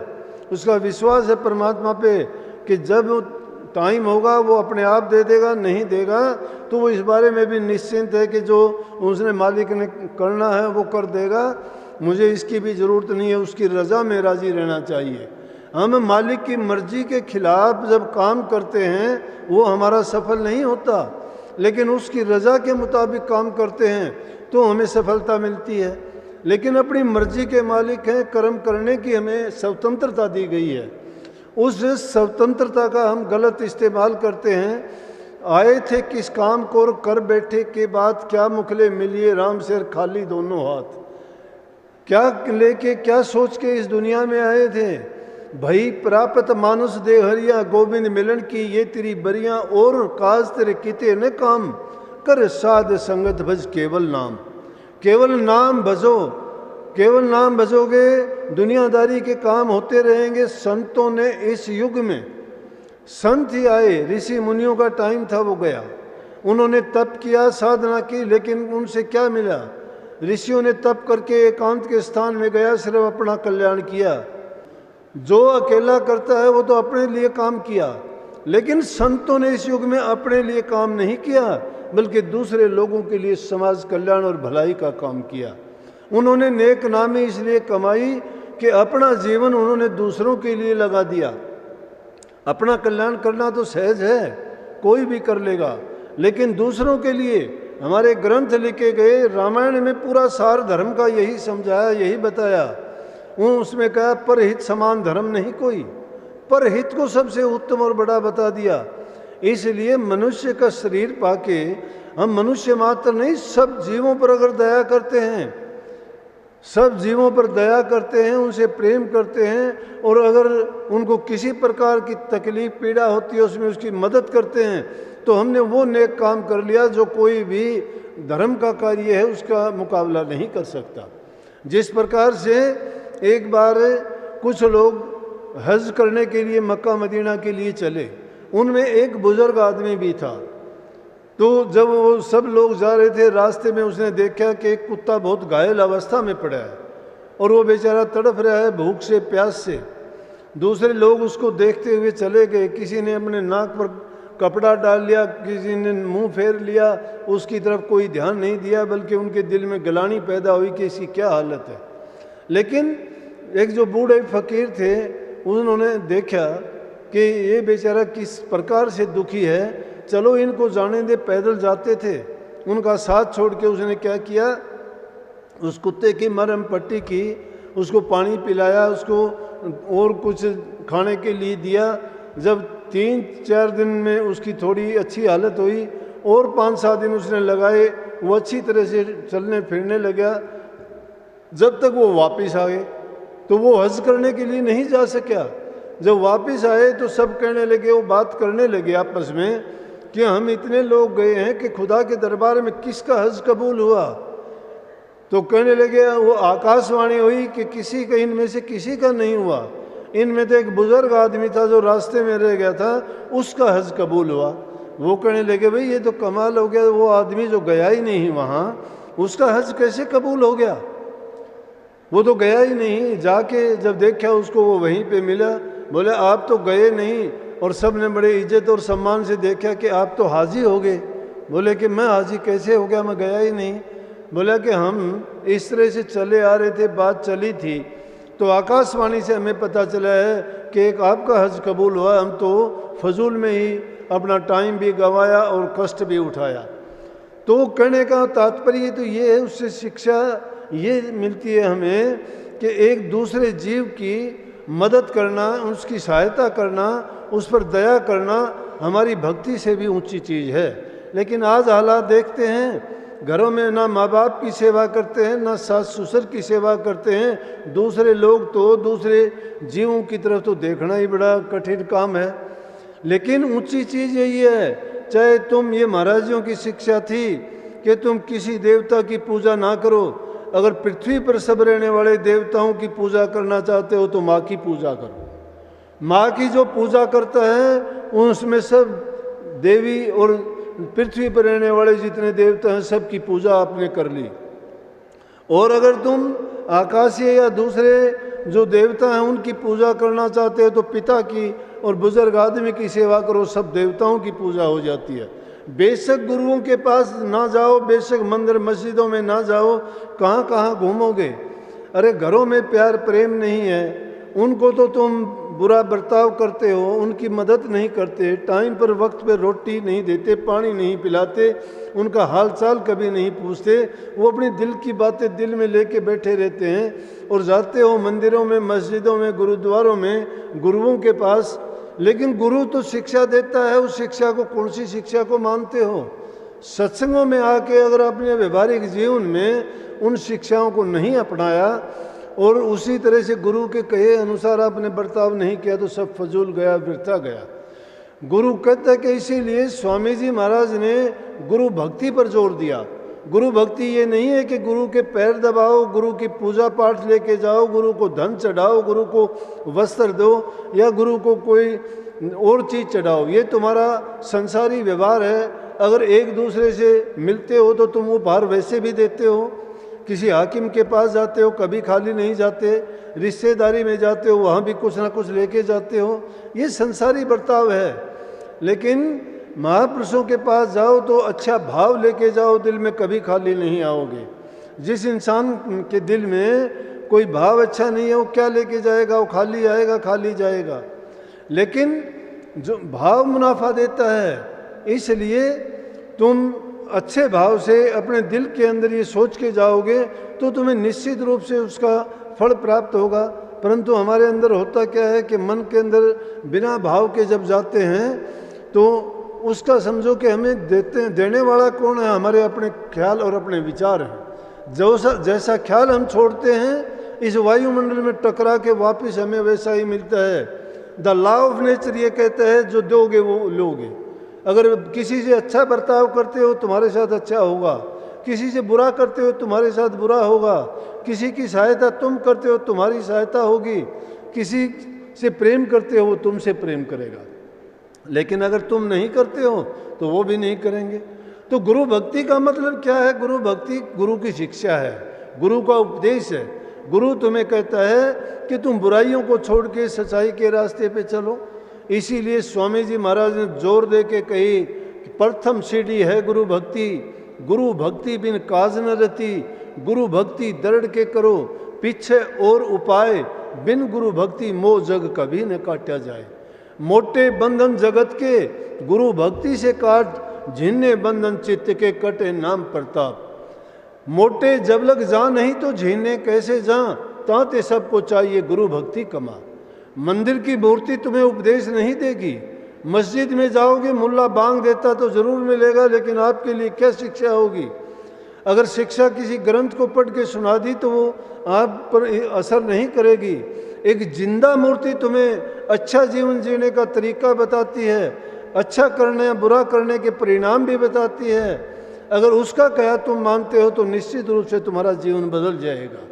उसका विश्वास है परमात्मा पे कि जब टाइम होगा वो अपने आप दे देगा, नहीं देगा तो वो इस बारे में भी निश्चिंत है कि जो उसने मालिक ने करना है वो कर देगा, मुझे इसकी भी ज़रूरत नहीं है, उसकी रज़ा में राज़ी रहना चाहिए। हम मालिक की मर्जी के खिलाफ जब काम करते हैं वो हमारा सफल नहीं होता, लेकिन उसकी रज़ा के मुताबिक काम करते हैं तो हमें सफलता मिलती है। लेकिन अपनी मर्जी के मालिक हैं, कर्म करने की हमें स्वतंत्रता दी गई है। उस स्वतंत्रता का हम गलत इस्तेमाल करते हैं। आए थे किस काम को और कर बैठे के बाद क्या मुखले मिलिए राम से खाली दोनों हाथ। क्या लेके क्या सोच के इस दुनिया में आए थे? भई प्राप्त मानुष दे हरिया गोविंद मिलन की ये तेरी बरियां और काज तेरे किते न काम। कर साध संगत भज केवल नाम। केवल नाम भजो, केवल नाम भजोगे दुनियादारी के काम होते रहेंगे। संतों ने इस युग में, संत ही आए, ऋषि मुनियों का टाइम था वो गया। उन्होंने तप किया, साधना की, लेकिन उनसे क्या मिला? ऋषियों ने तप करके एकांत के स्थान में गया, सिर्फ अपना कल्याण किया। जो अकेला करता है वो तो अपने लिए काम किया, लेकिन संतों ने इस युग में अपने लिए काम नहीं किया, बल्कि दूसरे लोगों के लिए समाज कल्याण और भलाई का काम किया। उन्होंने नेक नामी इसलिए कमाई कि अपना जीवन उन्होंने दूसरों के लिए लगा दिया। अपना कल्याण करना तो सहज है, कोई भी कर लेगा, लेकिन दूसरों के लिए हमारे ग्रंथ लिखे गए। रामायण में पूरा सार धर्म का यही समझाया, यही बताया। उसमें कहा परहित समान धर्म नहीं कोई, परहित को सबसे उत्तम और बड़ा बता दिया। इसलिए मनुष्य का शरीर पाके हम मनुष्य मात्र नहीं, सब जीवों पर अगर दया करते हैं, सब जीवों पर दया करते हैं, उनसे प्रेम करते हैं, और अगर उनको किसी प्रकार की तकलीफ पीड़ा होती है उसमें उसकी मदद करते हैं, तो हमने वो नेक काम कर लिया जो कोई भी धर्म का कार्य है उसका मुकाबला नहीं कर सकता। जिस प्रकार से एक बार कुछ लोग हज करने के लिए मक्का मदीना के लिए चले, उनमें एक बुजुर्ग आदमी भी था। तो जब वो सब लोग जा रहे थे, रास्ते में उसने देखा कि एक कुत्ता बहुत घायल अवस्था में पड़ा है और वो बेचारा तड़प रहा है भूख से, प्यास से। दूसरे लोग उसको देखते हुए चले गए। किसी ने अपने नाक पर कपड़ा डाल लिया, किसी ने मुंह फेर लिया, उसकी तरफ कोई ध्यान नहीं दिया, बल्कि उनके दिल में गलानी पैदा हुई कि इसकी क्या हालत है। लेकिन एक जो बूढ़े फकीर थे, उन्होंने देखा कि ये बेचारा किस प्रकार से दुखी है, चलो इनको जाने दे। पैदल जाते थे, उनका साथ छोड़ के उसने क्या किया, उस कुत्ते की मरहम पट्टी की, उसको पानी पिलाया, उसको और कुछ खाने के लिए दिया। जब 3-4 दिन में उसकी थोड़ी अच्छी हालत हुई और 5-7 दिन उसने लगाए, वो अच्छी तरह से चलने फिरने लगा। जब तक वो वापस आए तो वो हज करने के लिए नहीं जा सका। जब वापस आए तो सब कहने लगे, वो बात करने लगे आपस में कि हम इतने लोग गए हैं कि खुदा के दरबार में किसका हज कबूल हुआ। तो कहने लगे, वो आकाशवाणी हुई कि किसी का, इनमें से किसी का नहीं हुआ। इनमें तो एक बुजुर्ग आदमी था जो रास्ते में रह गया था, उसका हज कबूल हुआ। वो कहने लगे, भाई ये तो कमाल हो गया, वो आदमी जो गया ही नहीं वहाँ, उसका हज कैसे कबूल हो गया? वो तो गया ही नहीं। जाके जब देखा उसको, वो वहीं पे मिला। बोले आप तो गए नहीं, और सब ने बड़े इज्जत और सम्मान से देखा कि आप तो हाजी हो गए। बोले कि मैं हाजी कैसे हो गया, मैं गया ही नहीं। बोला कि हम इस तरह से चले आ रहे थे, बात चली थी, तो आकाशवाणी से हमें पता चला है कि एक आपका हज कबूल हुआ। हम तो फजूल में ही अपना टाइम भी गंवाया और कष्ट भी उठाया। तो कहने का तात्पर्य तो ये है, उससे शिक्षा ये मिलती है हमें कि एक दूसरे जीव की मदद करना, उसकी सहायता करना, उस पर दया करना हमारी भक्ति से भी ऊंची चीज़ है। लेकिन आज हालात देखते हैं, घरों में ना माँ बाप की सेवा करते हैं, ना सास ससुर की सेवा करते हैं। दूसरे लोग तो, दूसरे जीवों की तरफ तो देखना ही बड़ा कठिन काम है। लेकिन ऊंची चीज़ यही है, चाहे तुम, ये महाराजियों की शिक्षा थी कि तुम किसी देवता की पूजा ना करो। अगर पृथ्वी पर सब रहने वाले देवताओं की पूजा करना चाहते हो तो माँ की पूजा करो। माँ की जो पूजा करता है उसमें सब देवी और पृथ्वी पर रहने वाले जितने देवता हैं सबकी पूजा आपने कर ली। और अगर तुम आकाशीय या दूसरे जो देवता हैं उनकी पूजा करना चाहते हो तो पिता की और बुजुर्ग आदमी की सेवा करो, सब देवताओं की पूजा हो जाती है। बेशक गुरुओं के पास ना जाओ, बेशक मंदिर मस्जिदों में ना जाओ, कहाँ कहाँ घूमोगे। अरे घरों में प्यार प्रेम नहीं है, उनको तो तुम बुरा बर्ताव करते हो, उनकी मदद नहीं करते, टाइम पर वक्त पर रोटी नहीं देते, पानी नहीं पिलाते, उनका हालचाल कभी नहीं पूछते, वो अपनी दिल की बातें दिल में लेके बैठे रहते हैं और जाते हो मंदिरों में, मस्जिदों में, गुरुद्वारों में, गुरुओं के पास, लेकिन गुरु तो शिक्षा देता है, उस शिक्षा को कौन सी शिक्षा को मानते हो? सत्संगों में आके अगर अपने व्यवहारिक जीवन में उन शिक्षाओं को नहीं अपनाया और उसी तरह से गुरु के कहे अनुसार आपने बर्ताव नहीं किया तो सब फजूल गया, व्यर्था गया। गुरु कहता है कि इसीलिए स्वामी जी महाराज ने गुरु भक्ति पर जोर दिया। गुरु भक्ति ये नहीं है कि गुरु के पैर दबाओ, गुरु की पूजा पाठ लेके जाओ, गुरु को धन चढ़ाओ, गुरु को वस्त्र दो या गुरु को कोई और चीज़ चढ़ाओ। ये तुम्हारा संसारी व्यवहार है। अगर एक दूसरे से मिलते हो तो तुम उपहार वैसे भी देते हो, किसी हाकिम के पास जाते हो कभी खाली नहीं जाते, रिश्तेदारी में जाते हो वहाँ भी कुछ ना कुछ लेके जाते हो, ये संसारी बर्ताव है। लेकिन महापुरुषों के पास जाओ तो अच्छा भाव लेके जाओ, दिल में कभी खाली नहीं आओगे। जिस इंसान के दिल में कोई भाव अच्छा नहीं है वो क्या लेके जाएगा? वो खाली आएगा, खाली जाएगा। लेकिन जो भाव मुनाफा देता है, इसलिए तुम अच्छे भाव से अपने दिल के अंदर ये सोच के जाओगे तो तुम्हें निश्चित रूप से उसका फल प्राप्त होगा। परंतु हमारे अंदर होता क्या है कि मन के अंदर बिना भाव के जब जाते हैं तो उसका समझो कि हमें देने वाला कौन है? हमारे अपने ख्याल और अपने विचार हैं। जैसा ख्याल हम छोड़ते हैं इस वायुमंडल में टकरा के वापस हमें वैसा ही मिलता है। द लॉ ऑफ नेचर ये कहता है जो दोगे वो लोगे। अगर किसी से अच्छा बर्ताव करते हो तुम्हारे साथ अच्छा होगा, किसी से बुरा करते हो तुम्हारे साथ बुरा होगा, किसी की सहायता तुम करते हो तुम्हारी सहायता होगी, किसी से प्रेम करते हो वो तुमसे प्रेम करेगा। लेकिन अगर तुम नहीं करते हो तो वो भी नहीं करेंगे। तो गुरु भक्ति का मतलब क्या है? गुरु भक्ति गुरु की शिक्षा है, गुरु का उपदेश है। गुरु तुम्हें कहता है कि तुम बुराइयों को छोड़ के सच्चाई के रास्ते पे चलो। इसीलिए स्वामी जी महाराज ने जोर दे के कही कि प्रथम सीढ़ी है गुरु भक्ति, गुरु भक्ति बिन काज न रति, गुरु भक्ति दृढ़ के करो, पीछे और उपाय, बिन गुरु भक्ति मोह जग कभी न काटा जाए। मोटे बंधन जगत के गुरु भक्ति से काट, झिन्ने बंधन चित्त के कटे नाम प्रताप। मोटे जब लग जा नहीं तो झीने कैसे जा, ताते सबको चाहिए गुरु भक्ति कमा। मंदिर की मूर्ति तुम्हें उपदेश नहीं देगी। मस्जिद में जाओगे मुल्ला बांग देता तो जरूर मिलेगा, लेकिन आपके लिए क्या शिक्षा होगी? अगर शिक्षा किसी ग्रंथ को पढ़ के सुना दी तो वो आप पर असर नहीं करेगी। एक जिंदा मूर्ति तुम्हें अच्छा जीवन जीने का तरीका बताती है, अच्छा करने या बुरा करने के परिणाम भी बताती है। अगर उसका कहा तुम मानते हो तो निश्चित रूप से तुम्हारा जीवन बदल जाएगा।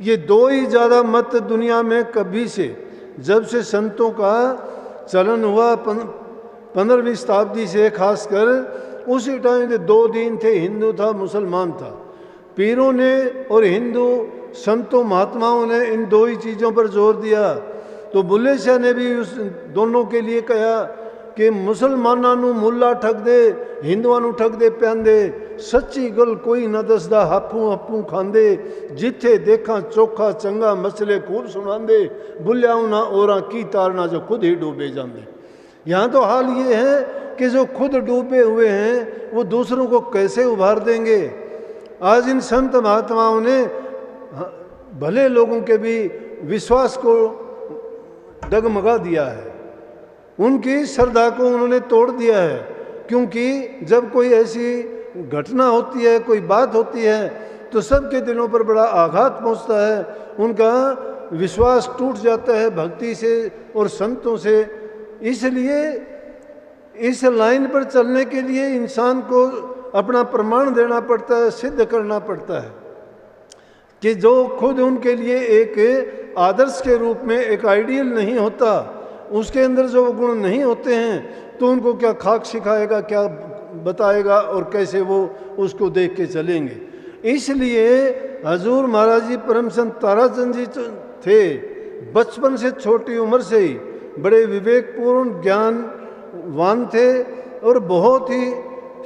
ये दो ही ज़्यादा मत दुनिया में कभी से, जब से संतों का चलन हुआ 15वीं शताब्दी से खासकर, उसी टाइम पे दो दिन थे, हिंदू था मुसलमान था। पीरों ने और हिंदू संतों महात्माओं ने इन दो ही चीज़ों पर जोर दिया। तो बुल्ले शाह ने भी उस दोनों के लिए कहा कि मुसलमाना नू मुल्ला ठग दे, हिंदुआ नू ठग दे प्यांदे, सच्ची गल कोई न दसदा हाफू हाफू खांदे, जिथे देखा चोखा चंगा मसले खूब सुनांदे, बुलियाऊ ना औरा की तारना जो खुद ही डूबे जाते। यहाँ तो हाल ये है कि जो खुद डूबे हुए हैं वो दूसरों को कैसे उभार देंगे। आज इन संत महात्माओं ने भले लोगों के भी विश्वास को डगमगा दिया है, उनकी श्रद्धा को उन्होंने तोड़ दिया है। क्योंकि जब कोई ऐसी घटना होती है, कोई बात होती है तो सबके दिलों पर बड़ा आघात पहुंचता है, उनका विश्वास टूट जाता है भक्ति से और संतों से। इसलिए इस लाइन पर चलने के लिए इंसान को अपना प्रमाण देना पड़ता है, सिद्ध करना पड़ता है कि जो खुद उनके लिए एक आदर्श के रूप में एक आइडियल नहीं होता, उसके अंदर जो गुण नहीं होते हैं, तो उनको क्या खाक सिखाएगा, क्या बताएगा और कैसे वो उसको देख के चलेंगे। इसलिए हजूर महाराज जी परम संत ताराचंद जी थे, बचपन से छोटी उम्र से ही बड़े विवेकपूर्ण ज्ञानवान थे और बहुत ही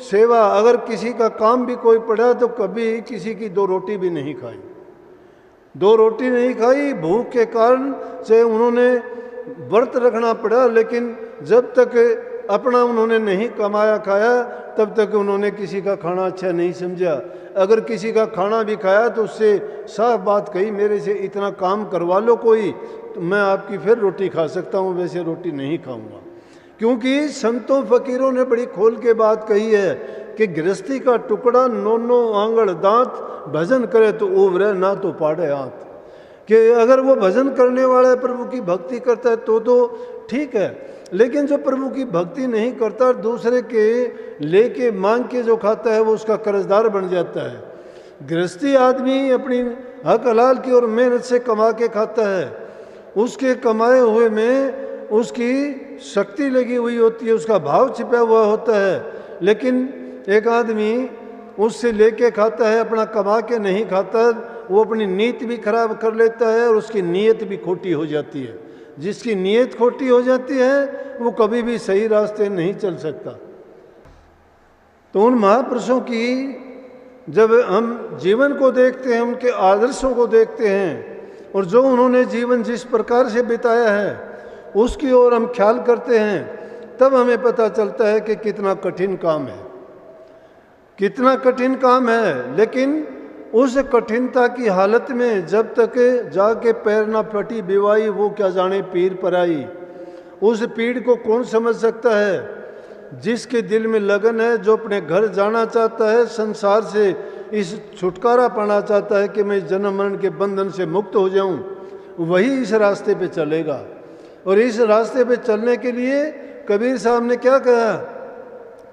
सेवा। अगर किसी का काम भी कोई पड़ा तो कभी किसी की दो रोटी भी नहीं खाई, दो रोटी नहीं खाई। भूख के कारण से उन्होंने व्रत रखना पड़ा, लेकिन जब तक अपना उन्होंने नहीं कमाया खाया तब तक उन्होंने किसी का खाना अच्छा नहीं समझा। अगर किसी का खाना भी खाया तो उससे साफ बात कही, मेरे से इतना काम करवा लो कोई तो मैं आपकी फिर रोटी खा सकता हूँ, वैसे रोटी नहीं खाऊंगा। क्योंकि संतों फकीरों ने बड़ी खोल के बात कही है कि गृहस्थी का टुकड़ा 9 आंगड़ दांत, भजन करे तो ओवरे ना तो पाड़े हाथ। कि अगर वो भजन करने वाला है, प्रभु की भक्ति करता है तो ठीक है, लेकिन जो प्रभु की भक्ति नहीं करता और दूसरे के लेके मांग के जो खाता है वो उसका कर्जदार बन जाता है। गृहस्थी आदमी अपनी हक हलाल की और मेहनत से कमा के खाता है, उसके कमाए हुए में उसकी शक्ति लगी हुई होती है, उसका भाव छिपा हुआ होता है। लेकिन एक आदमी उससे लेके खाता है, अपना कमा के नहीं खाता, वो अपनी नीयत भी खराब कर लेता है और उसकी नीयत भी खोटी हो जाती है। जिसकी नीयत खोटी हो जाती है वो कभी भी सही रास्ते नहीं चल सकता। तो उन महापुरुषों की जब हम जीवन को देखते हैं, उनके आदर्शों को देखते हैं और जो उन्होंने जीवन जिस प्रकार से बिताया है उसकी ओर हम ख्याल करते हैं, तब हमें पता चलता है कि कितना कठिन काम है, कितना कठिन काम है। लेकिन उस कठिनता की हालत में जब तक जाके पैर ना फटी बिवाई, वो क्या जाने पीर पराई। उस पीड़ को कौन समझ सकता है? जिसके दिल में लगन है, जो अपने घर जाना चाहता है, संसार से इस छुटकारा पाना चाहता है कि मैं जन्म मरण के बंधन से मुक्त हो जाऊं, वही इस रास्ते पे चलेगा। और इस रास्ते पे चलने के लिए कबीर साहब ने क्या कहा?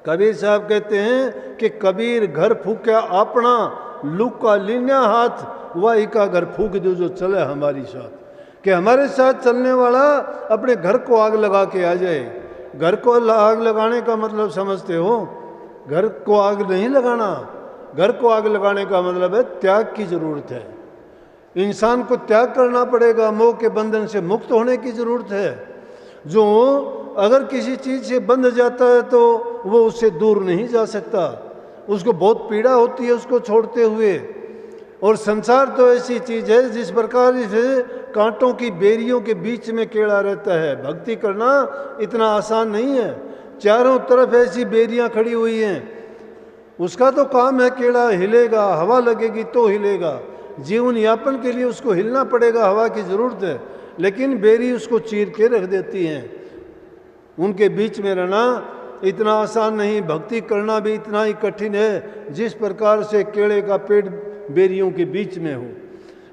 कबीर साहब कहते हैं कि कबीर घर फूक्या अपना, लुका लीना हाथ, वही का घर फूक दो जो चले हमारी साथ। कि हमारे साथ चलने वाला अपने घर को आग लगा के आ जाए। घर को आग लगाने का मतलब समझते हो? घर को आग नहीं लगाना, घर को आग लगाने का मतलब है त्याग की जरूरत है। इंसान को त्याग करना पड़ेगा, मोह के बंधन से मुक्त होने की जरूरत है। जो अगर किसी चीज़ से बंध जाता है तो वो उससे दूर नहीं जा सकता, उसको बहुत पीड़ा होती है उसको छोड़ते हुए। और संसार तो ऐसी चीज़ है जिस प्रकार इसे कांटों की बेरियों के बीच में केड़ा रहता है। भक्ति करना इतना आसान नहीं है, चारों तरफ ऐसी बेरियां खड़ी हुई हैं। उसका तो काम है केड़ा हिलेगा, हवा लगेगी तो हिलेगा। जीवन यापन के लिए उसको हिलना पड़ेगा, हवा की ज़रूरत है, लेकिन बेरी उसको चीर के रख देती हैं। उनके बीच में रहना इतना आसान नहीं, भक्ति करना भी इतना ही कठिन है जिस प्रकार से केले का पेड़ बेरियों के बीच में हो।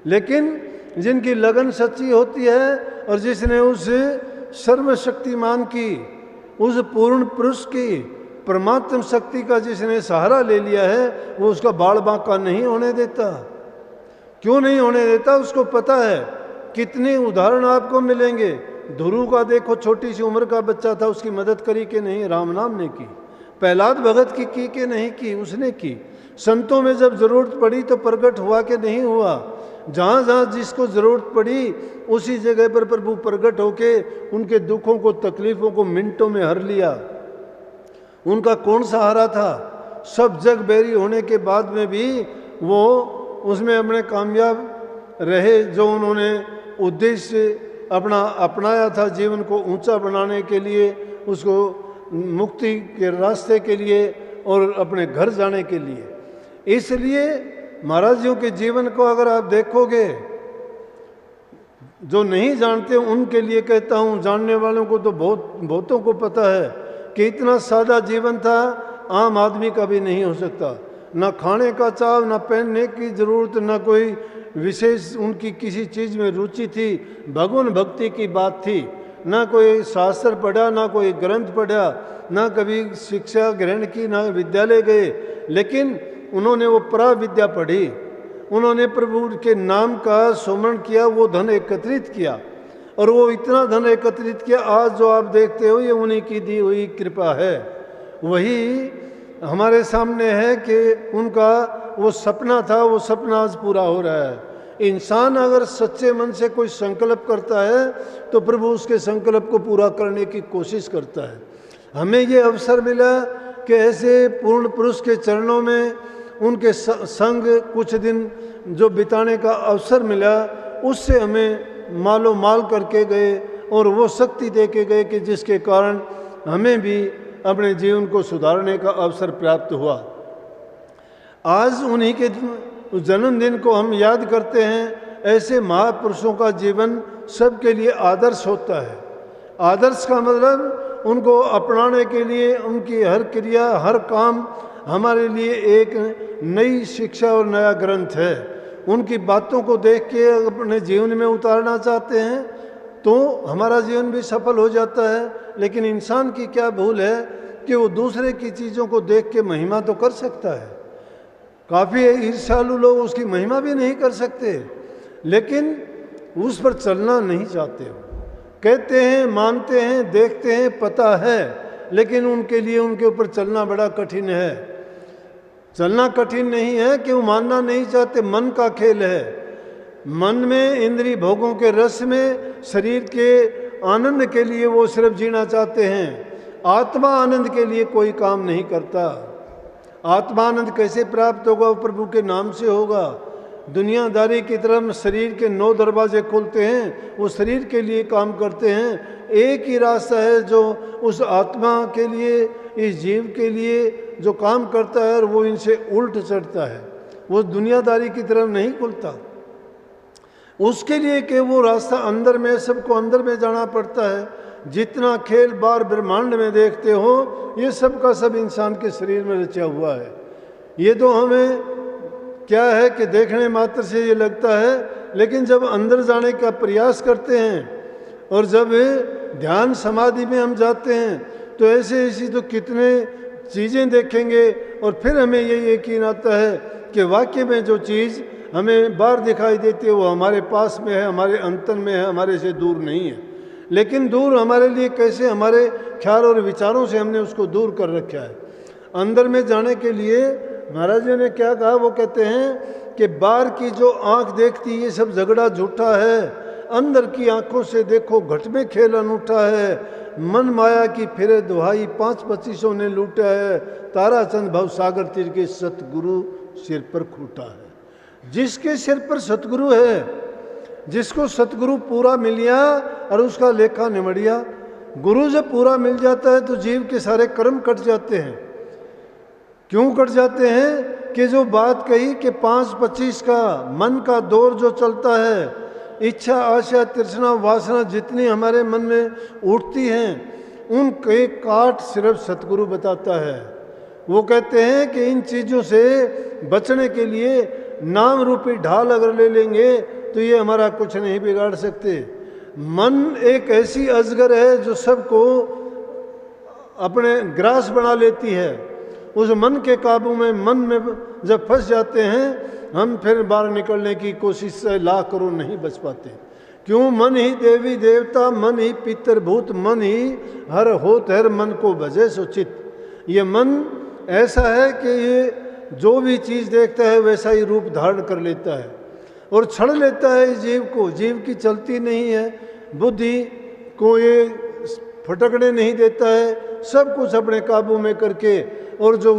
लेकिन जिनकी लगन सच्ची होती है और जिसने उस सर्वशक्तिमान की, उस पूर्ण पुरुष की, परमात्म शक्ति का जिसने सहारा ले लिया है, वो उसका बाल बांका नहीं होने देता। क्यों नहीं होने देता? उसको पता है। कितने उदाहरण आपको मिलेंगे। ध्रुव का देखो, छोटी सी उम्र का बच्चा था, उसकी मदद करी कि नहीं? राम नाम ने की। प्रहलाद भगत की कि नहीं की? उसने की। संतों में जब जरूरत पड़ी तो प्रकट हुआ कि नहीं हुआ? जहाँ जहाँ जिसको जरूरत पड़ी उसी जगह पर प्रभु प्रकट होके उनके दुखों को, तकलीफों को मिनटों में हर लिया। उनका कौन सहारा था? सब जग बैरी होने के बाद में भी वो उसमें अपने कामयाब रहे। जो उन्होंने उद्देश्य अपना अपनाया था जीवन को ऊंचा बनाने के लिए, उसको मुक्ति के रास्ते के लिए और अपने घर जाने के लिए। इसलिए महाराज जियों के जीवन को अगर आप देखोगे, जो नहीं जानते उनके लिए कहता हूँ, जानने वालों को तो बहुतों को पता है कि इतना सादा जीवन था, आम आदमी का भी नहीं हो सकता। ना खाने का चाव, ना पहनने की जरूरत, ना कोई विशेष उनकी किसी चीज़ में रुचि थी। भगवान भक्ति की बात थी। ना कोई शास्त्र पढ़ा, ना कोई ग्रंथ पढ़ा, ना कभी शिक्षा ग्रहण की, ना विद्यालय गए। लेकिन उन्होंने वो विद्या पढ़ी, उन्होंने प्रभु के नाम का सुमरण किया, वो धन एकत्रित किया और वो इतना धन एकत्रित किया। आज जो आप देखते हो ये उन्हीं की दी हुई कृपा है। वही हमारे सामने है कि उनका वो सपना था, वो सपना आज पूरा हो रहा है। इंसान अगर सच्चे मन से कोई संकल्प करता है तो प्रभु उसके संकल्प को पूरा करने की कोशिश करता है। हमें ये अवसर मिला कि ऐसे पूर्ण पुरुष के चरणों में उनके संग कुछ दिन जो बिताने का अवसर मिला, उससे हमें मालो माल करके गए। और वो शक्ति दे के गए कि जिसके कारण हमें भी अपने जीवन को सुधारने का अवसर प्राप्त हुआ। आज उन्हीं के जन्मदिन को हम याद करते हैं। ऐसे महापुरुषों का जीवन सबके लिए आदर्श होता है। आदर्श का मतलब उनको अपनाने के लिए उनकी हर क्रिया, हर काम हमारे लिए एक नई शिक्षा और नया ग्रंथ है। उनकी बातों को देख के अपने जीवन में उतारना चाहते हैं तो हमारा जीवन भी सफल हो जाता है। लेकिन इंसान की क्या भूल है कि वो दूसरे की चीज़ों को देख के महिमा तो कर सकता है। काफ़ी ईर्ष्यालु लोग उसकी महिमा भी नहीं कर सकते, लेकिन उस पर चलना नहीं चाहते। कहते हैं, मानते हैं, देखते हैं, पता है, लेकिन उनके लिए उनके ऊपर चलना बड़ा कठिन है। चलना कठिन नहीं है कि वो मानना नहीं चाहते, मन का खेल है। मन में, इंद्रिय भोगों के रस में, शरीर के आनंद के लिए वो सिर्फ जीना चाहते हैं। आत्मा आनंद के लिए कोई काम नहीं करता। आत्मा आनंद कैसे प्राप्त होगा? वो प्रभु के नाम से होगा। दुनियादारी की तरफ शरीर के 9 दरवाजे खोलते हैं, वो शरीर के लिए काम करते हैं। एक ही रास्ता है जो उस आत्मा के लिए, इस जीव के लिए जो काम करता है और वो इनसे उल्ट चढ़ता है, वो दुनियादारी की तरफ नहीं खुलता। उसके लिए कि वो रास्ता अंदर में, सबको अंदर में जाना पड़ता है। जितना खेल बार ब्रह्मांड में देखते हो, ये सब का सब इंसान के शरीर में रचा हुआ है। ये तो हमें क्या है कि देखने मात्र से ये लगता है, लेकिन जब अंदर जाने का प्रयास करते हैं और जब ध्यान समाधि में हम जाते हैं तो ऐसी तो कितने चीज़ें देखेंगे और फिर हमें ये यकीन आता है कि वाकई में जो चीज़ हमें बाहर दिखाई देती है वो हमारे पास में है, हमारे अंतर में है, हमारे से दूर नहीं है। लेकिन दूर हमारे लिए कैसे? हमारे ख्याल और विचारों से हमने उसको दूर कर रखा है। अंदर में जाने के लिए महाराज जी ने क्या कहा? वो कहते हैं कि बाहर की जो आंख देखती है ये सब झगड़ा झूठा है, अंदर की आंखों से देखो घट में खेल अनूठा है। मन माया की फिरे दुहाई 5-25 ने लूटा है, ताराचंद भव सागर तीर के सतगुरु सिर पर खूटा है। जिसके सिर पर सतगुरु है, जिसको सतगुरु पूरा मिल गया और उसका लेखा निमड़िया। गुरु जब पूरा मिल जाता है तो जीव के सारे कर्म कट जाते हैं। क्यों कट जाते हैं? कि जो बात कही कि 5-25 का मन का दौर जो चलता है, इच्छा, आशा, तृष्णा, वासना जितनी हमारे मन में उठती हैं, उनके काट सिर्फ सतगुरु बताता है। वो कहते हैं कि इन चीज़ों से बचने के लिए नाम रूपी ढाल अगर ले लेंगे तो ये हमारा कुछ नहीं बिगाड़ सकते। मन एक ऐसी अजगर है जो सबको अपने ग्रास बना लेती है। उस मन के काबू में, मन में जब फंस जाते हैं हम, फिर बाहर निकलने की कोशिश से लाख करोड़ नहीं बच पाते। क्यों? मन ही देवी देवता, मन ही पितर भूत, मन ही हर होत हर मन को भजे सुचित। ये मन ऐसा है कि ये जो भी चीज़ देखता है वैसा ही रूप धारण कर लेता है और छड़ लेता है इस जीव को। जीव की चलती नहीं है, बुद्धि को ये फटकने नहीं देता है, सब कुछ अपने काबू में करके, और जो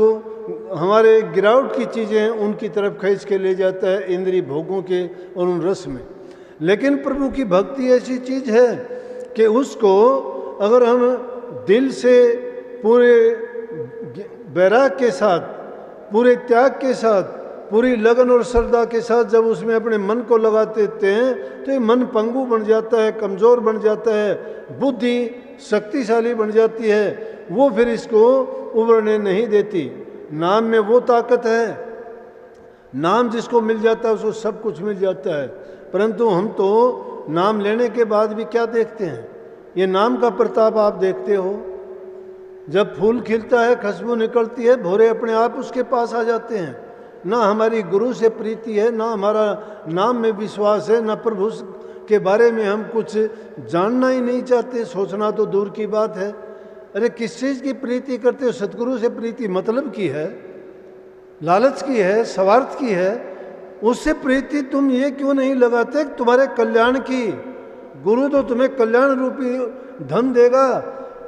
हमारे गिरावट की चीज़ें हैं उनकी तरफ खींच के ले जाता है, इंद्रिय भोगों के और उन रस में। लेकिन प्रभु की भक्ति ऐसी चीज़ है कि उसको अगर हम दिल से पूरे वैराग के साथ, पूरे त्याग के साथ, पूरी लगन और श्रद्धा के साथ जब उसमें अपने मन को लगाते हैं तो ये मन पंगु बन जाता है, कमज़ोर बन जाता है, बुद्धि शक्तिशाली बन जाती है। वो फिर इसको उभरने नहीं देती। नाम में वो ताकत है, नाम जिसको मिल जाता है उसको सब कुछ मिल जाता है। परंतु हम तो नाम लेने के बाद भी क्या देखते हैं? ये नाम का प्रताप आप देखते हो। जब फूल खिलता है, खुशबू निकलती है, भौरे अपने आप उसके पास आ जाते हैं। ना हमारी गुरु से प्रीति है, ना हमारा नाम में विश्वास है, ना प्रभु के बारे में हम कुछ जानना ही नहीं चाहते, सोचना तो दूर की बात है। अरे किस चीज़ की प्रीति करते हो? सतगुरु से प्रीति मतलब की है, लालच की है, स्वार्थ की है। उससे प्रीति तुम ये क्यों नहीं लगाते तुम्हारे कल्याण की? गुरु तो तुम्हें कल्याण रूपी धन देगा,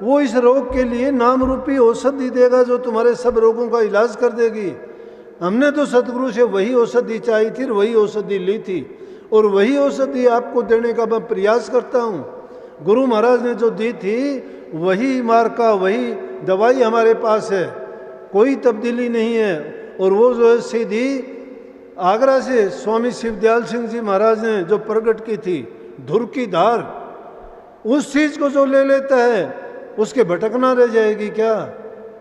वो इस रोग के लिए नाम रूपी औषधि देगा जो तुम्हारे सब रोगों का इलाज कर देगी। हमने तो सतगुरु से वही औषधि चाहिए थी, वही औषधि ली थी और वही औषधि आपको देने का मैं प्रयास करता हूँ। गुरु महाराज ने जो दी थी वही मार्का, वही दवाई हमारे पास है, कोई तब्दीली नहीं है। और वो जो है सीधी आगरा से स्वामी शिवदयाल सिंह जी महाराज ने जो प्रकट की थी धुर की धार, उस चीज को जो ले लेता है उसके भटकना रह जाएगी क्या।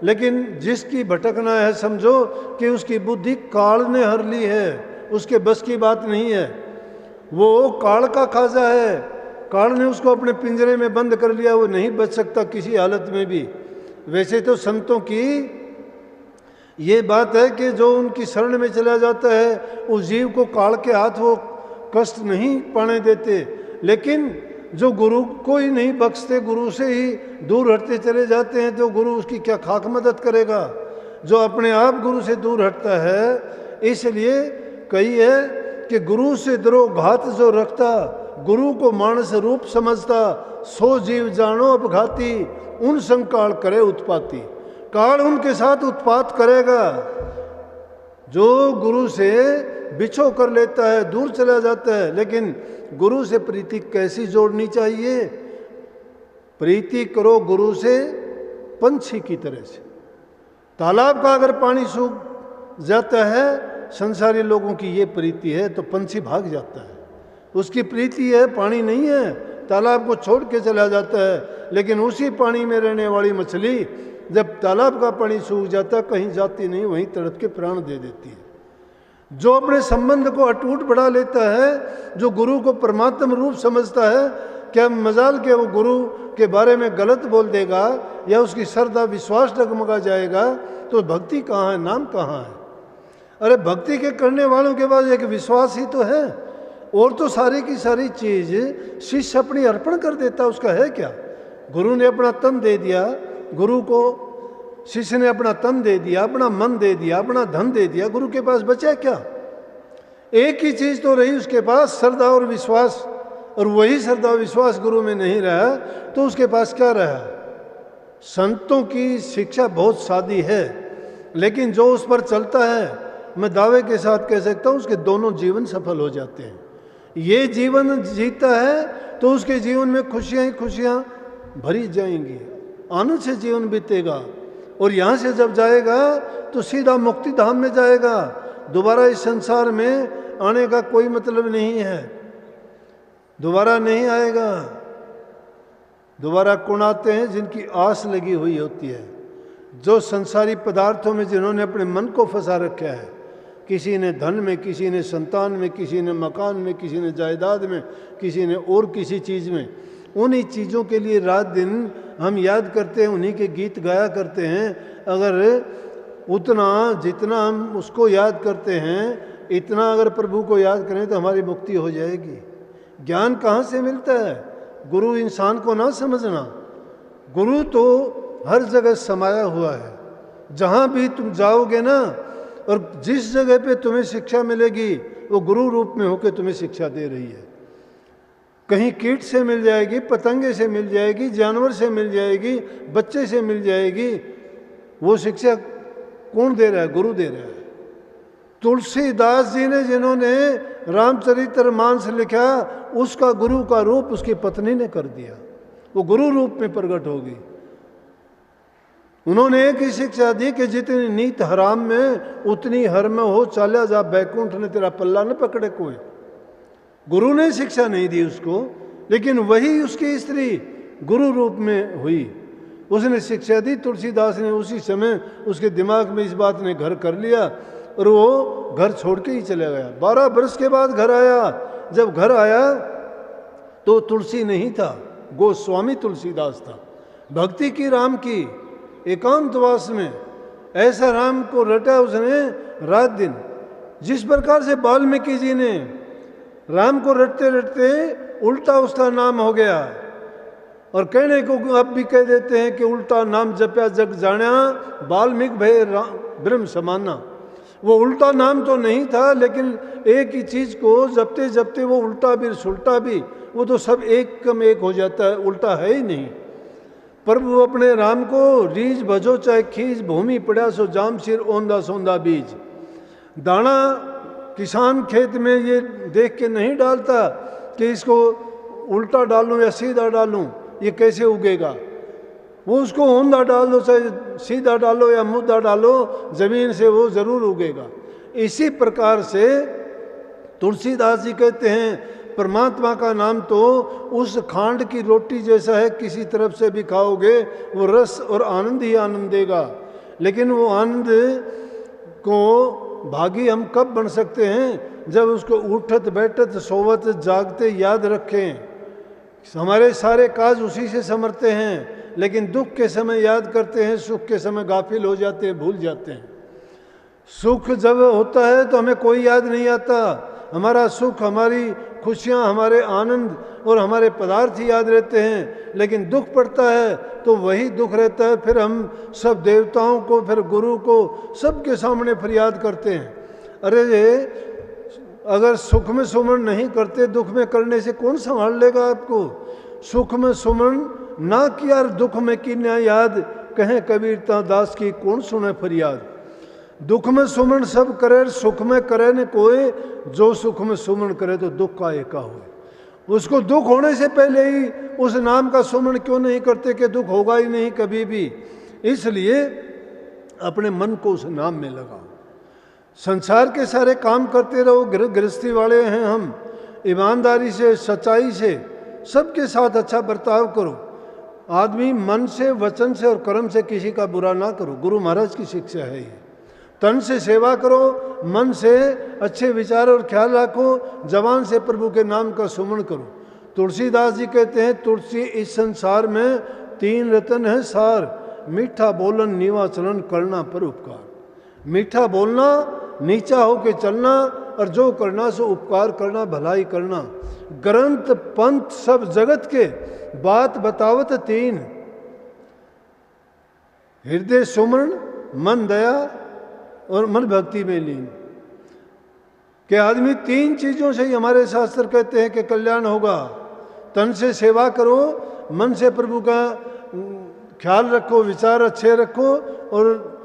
लेकिन जिसकी भटकना है समझो कि उसकी बुद्धि काल ने हर ली है, उसके बस की बात नहीं है, वो काल का खाजा है, काल ने उसको अपने पिंजरे में बंद कर लिया, वो नहीं बच सकता किसी हालत में भी। वैसे तो संतों की ये बात है कि जो उनकी शरण में चला जाता है उस जीव को काल के हाथ वो कष्ट नहीं पाने देते, लेकिन जो गुरु को ही नहीं बख्शते, गुरु से ही दूर हटते चले जाते हैं, तो गुरु उसकी क्या खाक मदद करेगा। जो अपने आप गुरु से दूर हटता है, इसलिए कही है कि गुरु से द्रोघात जो रखता, गुरु को मानस रूप समझता, सो जीव जानो अपघाती, उन संग काल करे उत्पाती। काल उनके साथ उत्पात करेगा। जो गुरु से बिछो कर लेता है, दूर चला जाता है। लेकिन गुरु से प्रीति कैसी जोड़नी चाहिए? प्रीति करो गुरु से पंछी की तरह से। तालाब का अगर पानी सूख जाता है, संसारी लोगों की ये प्रीति है, तो पंछी भाग जाता है, उसकी प्रीति है, पानी नहीं है, तालाब को छोड़ के चला जाता है। लेकिन उसी पानी में रहने वाली मछली जब तालाब का पानी सूख जाता है, कहीं जाती नहीं, वहीं तड़प के प्राण दे देती है। जो अपने संबंध को अटूट बढ़ा लेता है, जो गुरु को परमात्म रूप समझता है, क्या मजाल के वो गुरु के बारे में गलत बोल देगा या उसकी श्रद्धा विश्वास डगमगा जाएगा, तो भक्ति कहाँ है, नाम कहाँ है? अरे भक्ति के करने वालों के पास एक विश्वास ही तो है, और तो सारी की सारी चीज शिष्य अपनी अर्पण कर देता, उसका है क्या? गुरु ने अपना तन दे दिया, गुरु को शिष्य ने अपना तन दे दिया, अपना मन दे दिया, अपना धन दे दिया, गुरु के पास बचा क्या? एक ही चीज तो रही उसके पास, श्रद्धा और विश्वास, और वही श्रद्धा विश्वास गुरु में नहीं रहा तो उसके पास क्या रहा? संतों की शिक्षा बहुत सादी है, लेकिन जो उस पर चलता है, मैं दावे के साथ कह सकता हूं, उसके दोनों जीवन सफल हो जाते हैं। ये जीवन जीता है तो उसके जीवन में खुशियां ही खुशियां भरी जाएंगी, आनंद से जीवन बीतेगा, और यहाँ से जब जाएगा तो सीधा मुक्ति धाम में जाएगा। दोबारा इस संसार में आने का कोई मतलब नहीं है, दोबारा नहीं आएगा। दोबारा कौन आते हैं? जिनकी आस लगी हुई होती है, जो संसारी पदार्थों में जिन्होंने अपने मन को फंसा रखा है, किसी ने धन में, किसी ने संतान में, किसी ने मकान में, किसी ने जायदाद में, किसी ने और किसी चीज़ में। उन्हीं चीज़ों के लिए रात दिन हम याद करते हैं, उन्हीं के गीत गाया करते हैं। अगर उतना जितना हम उसको याद करते हैं, इतना अगर प्रभु को याद करें तो हमारी मुक्ति हो जाएगी। ज्ञान कहाँ से मिलता है? गुरु इंसान को ना समझना, गुरु तो हर जगह समाया हुआ है। जहाँ भी तुम जाओगे ना, और जिस जगह पे तुम्हें शिक्षा मिलेगी, वो गुरु रूप में होकर तुम्हें शिक्षा दे रही है। कहीं कीट से मिल जाएगी, पतंगे से मिल जाएगी, जानवर से मिल जाएगी, बच्चे से मिल जाएगी। वो शिक्षा कौन दे रहा है? गुरु दे रहा है। तुलसीदास जी ने जिन्होंने रामचरितमानस लिखा, उसका गुरु का रूप उसकी पत्नी ने कर दिया, वो गुरु रूप में प्रकट होगी। उन्होंने एक ही शिक्षा दी कि जितनी नीत हराम में उतनी हर में हो, चाला जा बैकुंठ ने तेरा पल्ला न पकड़े कोई। गुरु ने शिक्षा नहीं दी उसको, लेकिन वही उसकी स्त्री गुरु रूप में हुई, उसने शिक्षा दी। तुलसीदास ने उसी समय उसके दिमाग में इस बात ने घर कर लिया, और वो घर छोड़ के ही चला गया। 12 वर्ष के बाद घर आया। जब घर आया तो तुलसी नहीं था, गोस्वामी तुलसीदास था। भक्ति की राम की एकांतवास में ऐसा राम को रटा उसने रात दिन। जिस प्रकार से वाल्मीकि जी ने राम को रटते रटते उल्टा उसका नाम हो गया, और कहने को अब भी कह देते हैं कि उल्टा नाम जपया जग जाना, वाल्मीकि भय ब्रह्म समाना। वो उल्टा नाम तो नहीं था, लेकिन एक ही चीज को जपते जपते वो उल्टा भी सुल्टा भी, वो तो सब एक कम एक हो जाता है, उल्टा है ही नहीं। प्रभु अपने राम को रीझ भजो चाहे खींच, भूमि पड़ा सो जाम सिर ओंदा सोंदा बीज। दाना किसान खेत में ये देख के नहीं डालता कि इसको उल्टा डालूं या सीधा डालूं, ये कैसे उगेगा? वो उसको औंधा डाल दो, चाहे सीधा डालो या मुद्दा डालो, जमीन से वो जरूर उगेगा। इसी प्रकार से तुलसीदास जी कहते हैं परमात्मा का नाम तो उस खांड की रोटी जैसा है, किसी तरफ से भी खाओगे वो रस और आनंद ही आनंद देगा। लेकिन वो आनंद को भागी हम कब बन सकते हैं? जब उसको उठत बैठत सोवत जागते याद रखें। हमारे सारे काज उसी से समरते हैं, लेकिन दुख के समय याद करते हैं, सुख के समय गाफिल हो जाते हैं, भूल जाते हैं। सुख जब होता है तो हमें कोई याद नहीं आता, हमारा सुख, हमारी खुशियाँ, हमारे आनंद और हमारे पदार्थ ही याद रहते हैं। लेकिन दुख पड़ता है तो वही दुख रहता है, फिर हम सब देवताओं को, फिर गुरु को, सबके सामने फरियाद करते हैं। अरे ये अगर सुख में सुमन नहीं करते, दुख में करने से कौन संभाल लेगा आपको? सुख में सुमन ना किया, दुख में कीन्या याद, कहें कबीरता दास की कौन सुने फरियाद। दुख में सुमन सब करे, सुख में करे न कोई, जो सुख में सुमन करे तो दुख का एका हो। उसको दुख होने से पहले ही उस नाम का सुमन क्यों नहीं करते कि दुख होगा ही नहीं कभी भी। इसलिए अपने मन को उस नाम में लगाओ। संसार के सारे काम करते रहो, गृहस्थी वाले हैं हम, ईमानदारी से, सच्चाई से, सबके साथ अच्छा बर्ताव करो। आदमी मन से, वचन से और कर्म से किसी का बुरा ना करो। गुरु महाराज की शिक्षा है ये। तन से सेवा करो, मन से अच्छे विचार और ख्याल रखो, जबान से प्रभु के नाम का सुमन करो। तुलसीदास जी कहते हैं तुलसी इस संसार में 3 रतन है सार, मीठा बोलन, नीवा चलन, करना पर उपकार। मीठा बोलना, नीचा होके चलना, और जो करना सो उपकार करना, भलाई करना। ग्रंथ पंथ सब जगत के बात बतावत 3, हृदय सुमरण, मन दया और मन भक्ति में लीन। कि आदमी 3 चीजों से ही हमारे शास्त्र कहते हैं कि कल्याण होगा। तन से सेवा करो, मन से प्रभु का ख्याल रखो, विचार अच्छे रखो, और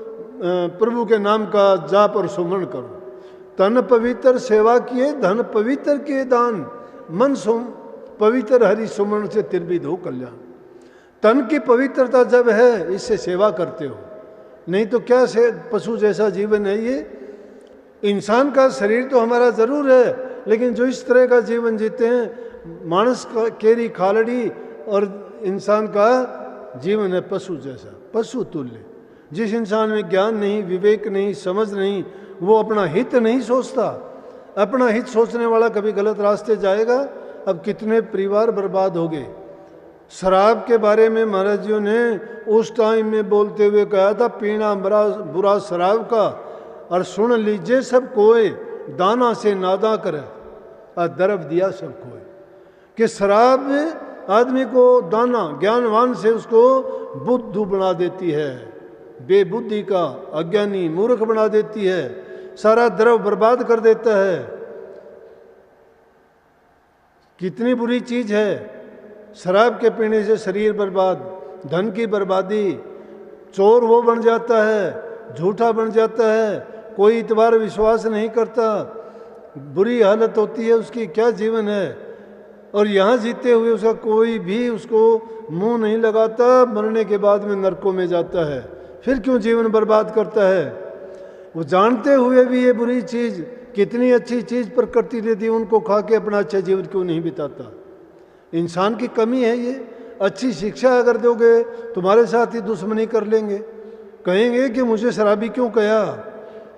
प्रभु के नाम का जाप और सुमरण करो। तन पवित्र सेवा किए, धन पवित्र किए दान, मन पवित्र हरि सुमरण से तिरबिद हो कल्याण। तन की पवित्रता जब है, इससे सेवा करते हो, नहीं तो क्या से पशु जैसा जीवन है ये। इंसान का शरीर तो हमारा जरूर है, लेकिन जो इस तरह का जीवन जीते हैं, मानस का केरी खालड़ी, और इंसान का जीवन है पशु जैसा, पशु तुल्य। जिस इंसान में ज्ञान नहीं, विवेक नहीं, समझ नहीं, वो अपना हित नहीं सोचता। अपना हित सोचने वाला कभी गलत रास्ते जाएगा। अब कितने परिवार बर्बाद हो गए। शराब के बारे में महाराज जी ने उस टाइम में बोलते हुए कहा था, पीना बुरा शराब का, और सुन लीजिए सब कोई, दाना से नादा करे, और दरब दिया सब कोई। कि शराब आदमी को दाना, ज्ञानवान से उसको बुद्धू बना देती है, बेबुद्धि का अज्ञानी मूर्ख बना देती है, सारा द्रव बर्बाद कर देता है। कितनी बुरी चीज है। शराब के पीने से शरीर बर्बाद, धन की बर्बादी, चोर वो बन जाता है, झूठा बन जाता है, कोई इतबार विश्वास नहीं करता, बुरी हालत होती है उसकी, क्या जीवन है। और यहाँ जीते हुए उसका कोई भी उसको मुंह नहीं लगाता, मरने के बाद में नरकों में जाता है। फिर क्यों जीवन बर्बाद करता है? वो जानते हुए भी ये बुरी चीज़, कितनी अच्छी चीज़ प्रकृति ने दी, उनको खा के अपना अच्छा जीवन क्यों नहीं बिताता? इंसान की कमी है ये। अच्छी शिक्षा अगर दोगे, तुम्हारे साथ ही दुश्मनी कर लेंगे, कहेंगे कि मुझे शराबी क्यों कहा।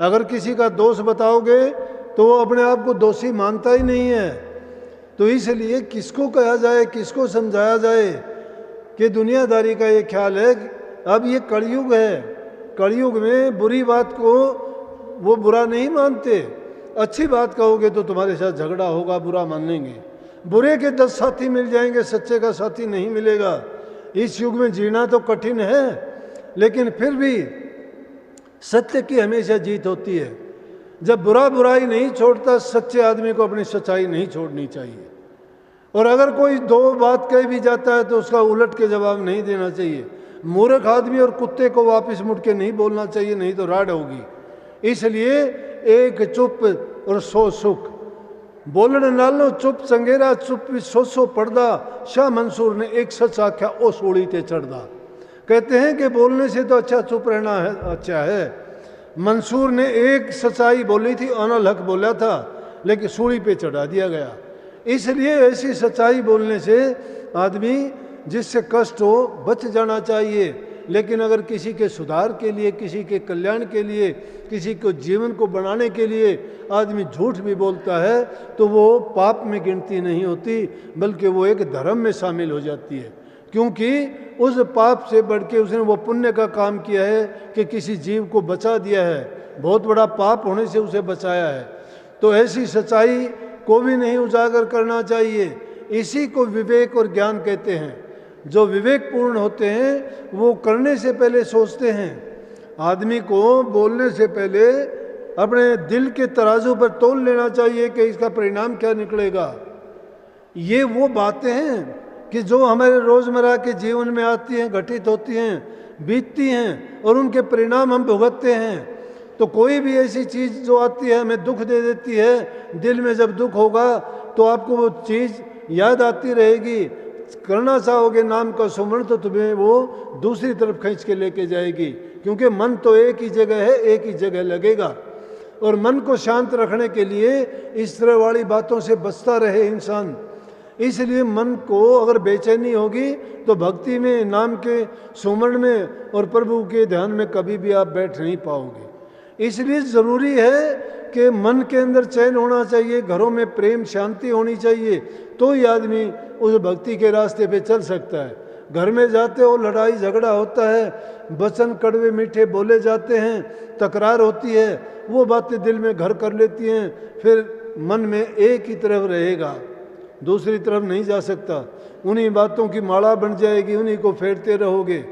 अगर किसी का दोष बताओगे तो वो अपने आप को दोषी मानता ही नहीं है। तो इसलिए किसको कहा जाए, किसको समझाया जाए कि दुनियादारी का ये ख्याल है। अब ये कलयुग है, कलयुग में बुरी बात को वो बुरा नहीं मानते। अच्छी बात कहोगे तो तुम्हारे साथ झगड़ा होगा, बुरा मान लेंगे। बुरे के 10 साथी मिल जाएंगे, सच्चे का साथी नहीं मिलेगा। इस युग में जीना तो कठिन है, लेकिन फिर भी सत्य की हमेशा जीत होती है। जब बुरा बुराई नहीं छोड़ता, सच्चे आदमी को अपनी सच्चाई नहीं छोड़नी चाहिए। और अगर कोई 2 बात कह भी जाता है तो उसका उलट के जवाब नहीं देना चाहिए। मूर्ख आदमी और कुत्ते को वापस मुड़ के नहीं बोलना चाहिए, नहीं तो राड होगी। इसलिए एक चुप और 100 सुख। बोलने नालों चुप चंगेरा चुप सोसो पड़दा, शाह मंसूर ने एक सच आख्या ओ सूढ़ी ते चढ़दा। कहते हैं कि बोलने से तो अच्छा चुप रहना है, अच्छा है। मंसूर ने एक सच्चाई बोली थी, अनल हक बोला था, लेकिन सूढ़ी पे चढ़ा दिया गया। इसलिए ऐसी सच्चाई बोलने से आदमी जिससे कष्ट हो बच जाना चाहिए। लेकिन अगर किसी के सुधार के लिए, किसी के कल्याण के लिए, किसी को जीवन को बनाने के लिए आदमी झूठ भी बोलता है तो वो पाप में गिनती नहीं होती, बल्कि वो एक धर्म में शामिल हो जाती है। क्योंकि उस पाप से बढ़ के उसने वो पुण्य का काम किया है कि किसी जीव को बचा दिया है, बहुत बड़ा पाप होने से उसे बचाया है। तो ऐसी सच्चाई को भी नहीं उजागर करना चाहिए। इसी को विवेक और ज्ञान कहते हैं। जो विवेकपूर्ण होते हैं वो करने से पहले सोचते हैं। आदमी को बोलने से पहले अपने दिल के तराजू पर तोल लेना चाहिए कि इसका परिणाम क्या निकलेगा। ये वो बातें हैं कि जो हमारे रोज़मर्रा के जीवन में आती हैं, घटित होती हैं, बीतती हैं और उनके परिणाम हम भुगतते हैं। तो कोई भी ऐसी चीज़ जो आती है हमें दुख दे देती है, दिल में जब दुख होगा तो आपको वो चीज़ याद आती रहेगी। करना चाहोगे नाम का सुमरण तो तुम्हें वो दूसरी तरफ खींच के लेके जाएगी, क्योंकि मन तो एक ही जगह है, एक ही जगह लगेगा। और मन को शांत रखने के लिए इस तरह वाली बातों से बचता रहे इंसान। इसलिए मन को अगर बेचैनी होगी तो भक्ति में, नाम के सुमरण में और प्रभु के ध्यान में कभी भी आप बैठ नहीं पाओगे। इसलिए ज़रूरी है कि मन के अंदर चैन होना चाहिए, घरों में प्रेम शांति होनी चाहिए, तो ही आदमी उस भक्ति के रास्ते पे चल सकता है। घर में जाते हो लड़ाई झगड़ा होता है, वचन कड़वे मीठे बोले जाते हैं, तकरार होती है, वो बातें दिल में घर कर लेती हैं, फिर मन में एक ही तरफ रहेगा, दूसरी तरफ नहीं जा सकता। उन्हीं बातों की माला बन जाएगी, उन्हीं को फेरते रहोगे।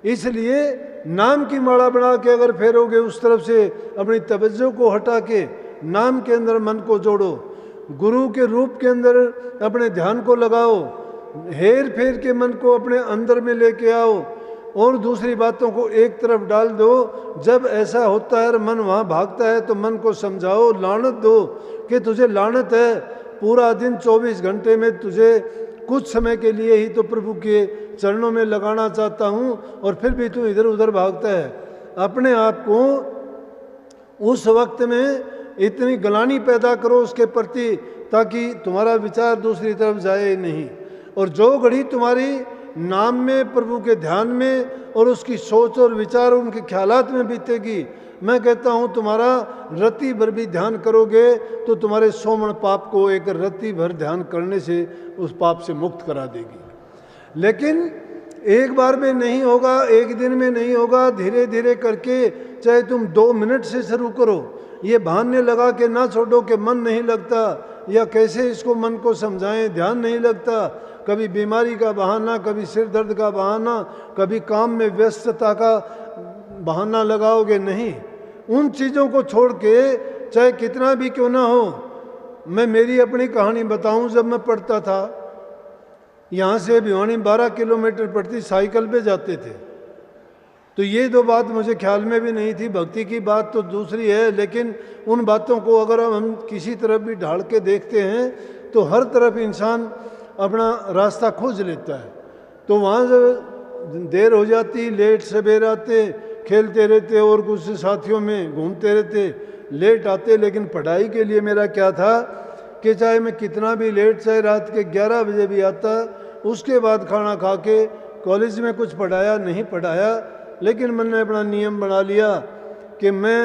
इसलिए नाम की माला बना के अगर फेरोगे, उस तरफ से अपनी तवज्जो को हटा के नाम के अंदर मन को जोड़ो, गुरु के रूप के अंदर अपने ध्यान को लगाओ, हेर फेर के मन को अपने अंदर में लेके आओ और दूसरी बातों को एक तरफ डाल दो। जब ऐसा होता है और मन वहाँ भागता है तो मन को समझाओ, लानत दो कि तुझे लानत है, पूरा दिन 24 घंटे में तुझे कुछ समय के लिए ही तो प्रभु के चरणों में लगाना चाहता हूँ और फिर भी तू इधर उधर भागता है। अपने आप को उस वक्त में इतनी गलानी पैदा करो उसके प्रति ताकि तुम्हारा विचार दूसरी तरफ जाए नहीं। और जो घड़ी तुम्हारी नाम में, प्रभु के ध्यान में और उसकी सोच और विचार उनके ख्यालात में बीतेगी, मैं कहता हूँ तुम्हारा रत्ती भर भी ध्यान करोगे तो तुम्हारे सोमण पाप को एक रत्ती भर ध्यान करने से उस पाप से मुक्त करा देगी। लेकिन एक बार में नहीं होगा, एक दिन में नहीं होगा, धीरे धीरे करके, चाहे तुम 2 मिनट से शुरू करो। ये बहाने लगा के ना छोड़ो कि मन नहीं लगता, या कैसे इसको मन को समझाएं, ध्यान नहीं लगता। कभी बीमारी का बहाना, कभी सिर दर्द का बहाना, कभी काम में व्यस्तता का बहाना लगाओगे, नहीं। उन चीज़ों को छोड़ के, चाहे कितना भी क्यों ना हो। मैं मेरी अपनी कहानी बताऊं, जब मैं पढ़ता था, यहाँ से भिवानी 12 किलोमीटर पड़ती, साइकिल पे जाते थे। तो ये 2 बात मुझे ख्याल में भी नहीं थी। भक्ति की बात तो दूसरी है, लेकिन उन बातों को अगर हम किसी तरफ भी ढाल के देखते हैं तो हर तरफ इंसान अपना रास्ता खोज लेता है। तो वहाँ जब देर हो जाती, लेट सवेर आते, खेलते रहते और कुछ साथियों में घूमते रहते, लेट आते। लेकिन पढ़ाई के लिए मेरा क्या था कि चाहे मैं कितना भी लेट, चाहे रात के 11 बजे भी आता, उसके बाद खाना खा के कॉलेज में कुछ पढ़ाया नहीं पढ़ाया, लेकिन मैंने अपना नियम बना लिया कि मैं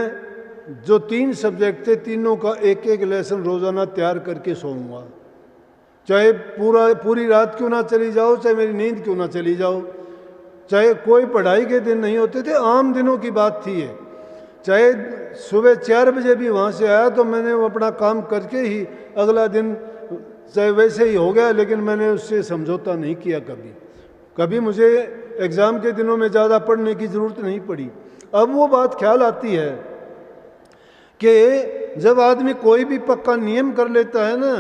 जो 3 सब्जेक्ट थे, तीनों का एक एक लेसन रोज़ाना तैयार करके सोऊंगा। चाहे पूरी रात क्यों ना चली जाओ, चाहे मेरी नींद क्यों ना चली जाओ, चाहे कोई पढ़ाई के दिन नहीं होते थे, आम दिनों की बात थी ये। चाहे सुबह 4 बजे भी वहाँ से आया तो मैंने वो अपना काम करके ही अगला दिन, चाहे वैसे ही हो गया, लेकिन मैंने उससे समझौता नहीं किया कभी। कभी मुझे एग्ज़ाम के दिनों में ज़्यादा पढ़ने की ज़रूरत नहीं पड़ी। अब वो बात ख्याल आती है कि जब आदमी कोई भी पक्का नियम कर लेता है ना,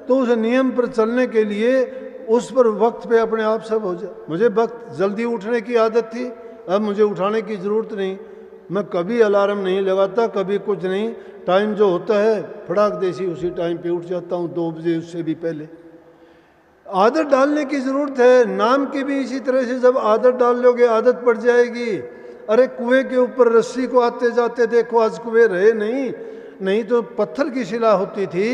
तो उस नियम पर चलने के लिए उस पर वक्त पे अपने आप सब हो जाए। मुझे वक्त जल्दी उठने की आदत थी, अब मुझे उठाने की ज़रूरत नहीं। मैं कभी अलार्म नहीं लगाता, कभी कुछ नहीं। टाइम जो होता है फटाक देसी उसी टाइम पे उठ जाता हूँ, 2 बजे, उससे भी पहले। आदत डालने की ज़रूरत है। नाम की भी इसी तरह से जब आदत डाल लोगे आदत पड़ जाएगी। अरे कुएं के ऊपर रस्सी को आते जाते देखो, आज कुएं रहे नहीं तो पत्थर की शिला होती थी,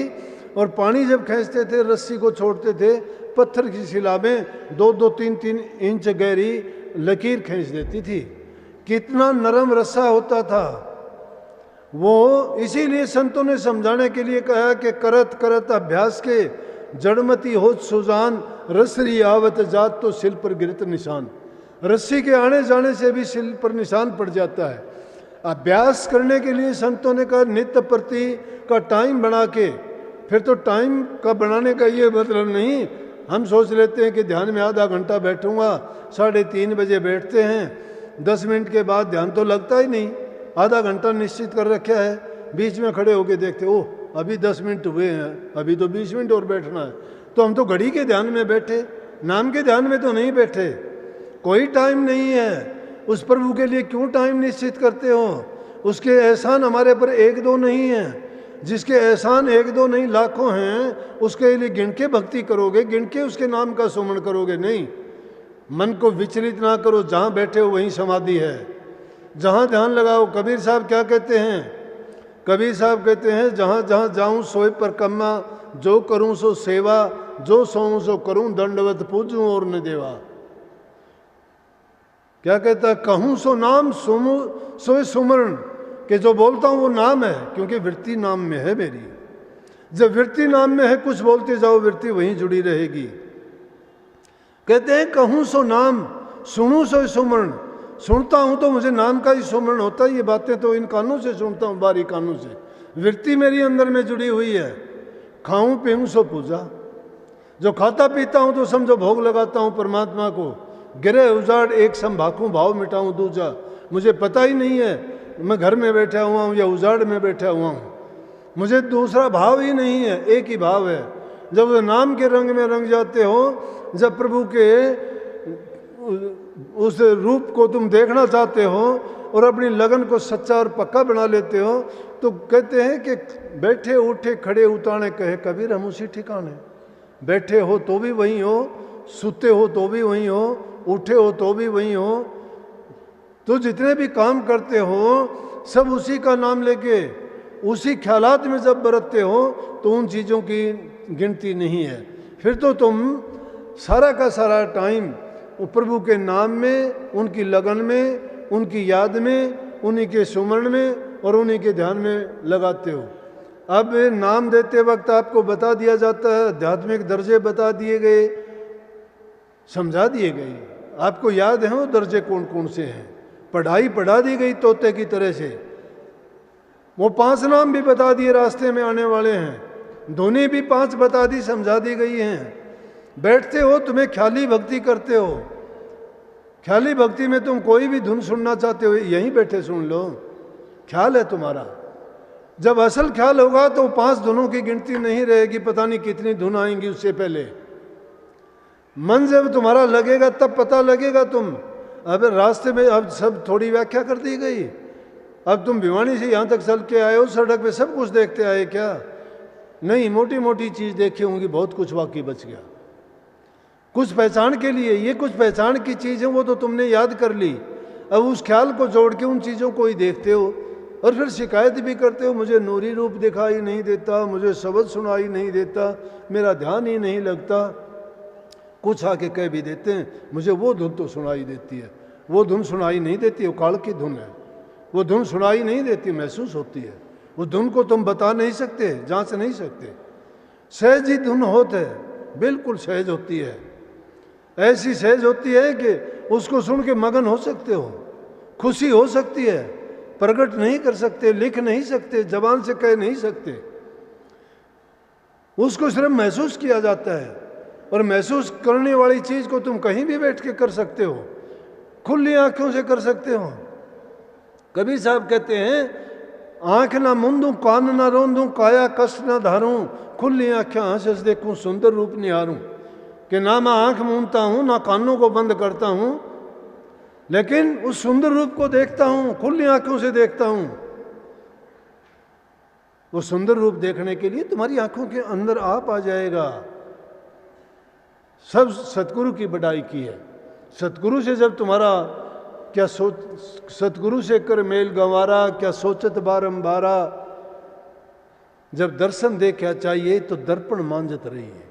और पानी जब खींचते थे रस्सी को छोड़ते थे, पत्थर की शिला में 2-2, 3-3 इंच गहरी लकीर खींच देती थी। कितना नरम रस्सा होता था वो। इसीलिए संतों ने समझाने के लिए कहा कि करत करत अभ्यास के जड़मती हो सुजान, रसरी आवत जात तो सिल पर गिरत निशान। रस्सी के आने जाने से भी सिल पर निशान पड़ जाता है। अभ्यास करने के लिए संतों ने कहा नित्य प्रति का टाइम बना के। फिर तो टाइम का बनाने का ये मतलब नहीं, हम सोच लेते हैं कि ध्यान में आधा घंटा बैठूंगा, 3:30 बजे बैठते हैं, 10 मिनट के बाद ध्यान तो लगता ही नहीं। आधा घंटा निश्चित कर रखा है, बीच में खड़े होके देखते, ओह अभी 10 मिनट हुए हैं, अभी तो 20 मिनट और बैठना है। तो हम तो घड़ी के ध्यान में बैठे, नाम के ध्यान में तो नहीं बैठे। कोई टाइम नहीं है। उस प्रभु के लिए क्यों टाइम निश्चित करते हो? उसके एहसान हमारे पर 1-2 नहीं है। जिसके एहसान 1-2 नहीं लाखों हैं, उसके लिए गिन के भक्ति करोगे, गिन के उसके नाम का सुमन करोगे। नहीं, मन को विचलित ना करो, जहाँ बैठे हो वहीं समाधि है, जहाँ ध्यान लगाओ। कबीर साहब क्या कहते हैं? कबीर साहब कहते हैं जहाँ जहाँ जाऊँ सोए पर कम्मा, जो करूँ सो सेवा, जो सोऊं सो करूँ दंडवत पूजूं और न देवा। क्या कहता है? कहूँ सो नाम सोए सुमरण, कि जो बोलता हूँ वो नाम है, क्योंकि वृत्ति नाम में है मेरी। जब वृत्ति नाम में है, कुछ बोलते जाओ वृत्ति वहीं जुड़ी रहेगी। कहते हैं कहूँ सो नाम, सुनूं सो सुमरण। सुनता हूँ तो मुझे नाम का ही सुमरण होता है। ये बातें तो इन कानों से सुनता हूँ, बारी कानों से। वृत्ति मेरी अंदर में जुड़ी हुई है। खाऊं पीऊं सो पूजा, जो खाता पीता हूँ तो समझो भोग लगाता हूँ परमात्मा को। गिरे उजाड़ एक संभाकूं, भाव मिटाऊं दूजा। मुझे पता ही नहीं है मैं घर में बैठा हुआ हूँ या उजाड़ में बैठा हुआ हूँ, मुझे दूसरा भाव ही नहीं है, एक ही भाव है। जब नाम के रंग में रंग जाते हो, जब प्रभु के उस रूप को तुम देखना चाहते हो और अपनी लगन को सच्चा और पक्का बना लेते हो, तो कहते हैं कि बैठे उठे खड़े उताने कहे कबीर हम उसी ठिकाने। बैठे हो तो भी वही हो, सुते हो तो भी वही हो, उठे हो तो भी वही हो। तो जितने भी काम करते हो सब उसी का नाम लेके, उसी ख्यालात में जब बरतते हो, तो उन चीज़ों की गिनती नहीं है। फिर तो तुम सारा का सारा टाइम प्रभु के नाम में, उनकी लगन में, उनकी याद में, उन्हीं के सुमरण में और उन्हीं के ध्यान में लगाते हो। अब नाम देते वक्त आपको बता दिया जाता है, आध्यात्मिक दर्जे बता दिए गए, समझा दिए गए। आपको याद है वो दर्जे कौन कौन से हैं? पढ़ाई पढ़ा दी गई तोते की तरह से। वो 5 नाम भी बता दिए रास्ते में आने वाले हैं, धुनी भी 5 बता दी, समझा दी गई हैं। बैठते हो तुम्हें ख्याली भक्ति करते हो। ख्याली भक्ति में तुम कोई भी धुन सुनना चाहते हो यहीं बैठे सुन लो, ख्याल है तुम्हारा। जब असल ख्याल होगा तो 5 धुनों की गिनती नहीं रहेगी, पता नहीं कितनी धुन आएंगी उससे पहले। मन जब तुम्हारा लगेगा तब पता लगेगा तुम। अब रास्ते में अब सब थोड़ी व्याख्या कर दी गई। अब तुम भिवानी से यहाँ तक चल के आए हो, सड़क पे सब कुछ देखते आए क्या? नहीं, मोटी मोटी चीज़ देखी होंगी, बहुत कुछ बाकी बच गया। कुछ पहचान के लिए, ये कुछ पहचान की चीज़ है, वो तो तुमने याद कर ली। अब उस ख्याल को जोड़ के उन चीज़ों को ही देखते हो और फिर शिकायत भी करते हो, मुझे नूरी रूप दिखाई नहीं देता, मुझे शब्द सुनाई नहीं देता, मेरा ध्यान ही नहीं लगता। कुछ आके कह भी देते हैं मुझे वो धुन तो सुनाई देती है। वो धुन सुनाई नहीं देती, वो काल की धुन है। वो धुन सुनाई नहीं देती, महसूस होती है। वो धुन को तुम बता नहीं सकते, जांच नहीं सकते। सहज ही धुन होती है, बिल्कुल सहज होती है। ऐसी सहज होती है कि उसको सुन के मगन हो सकते हो, खुशी हो सकती है। प्रकट नहीं कर सकते, लिख नहीं सकते, जबान से कह नहीं सकते, उसको सिर्फ महसूस किया जाता है। और महसूस करने वाली चीज को तुम कहीं भी बैठ के कर सकते हो, खुली आंखों से कर सकते हो। कबीर साहब कहते हैं आंख ना मूंदूं, कान ना रोंदूं, काया कष्ट ना धारूं, खुली आंखें हंस देखूं, सुंदर रूप निहारूं। कि ना मैं आंख मूंदता हूं, ना कानों को बंद करता हूं, लेकिन उस सुंदर रूप को देखता हूं, खुली आंखों से देखता हूं। वो सुंदर रूप देखने के लिए तुम्हारी आंखों के अंदर आप आ जाएगा। सब सतगुरु की बड़ाई की है। सतगुरु से जब तुम्हारा क्या सोच, सतगुरु से कर मेल गंवारा, क्या सोचत बारंबारा, जब दर्शन देखा चाहिए तो दर्पण मांझत रही है।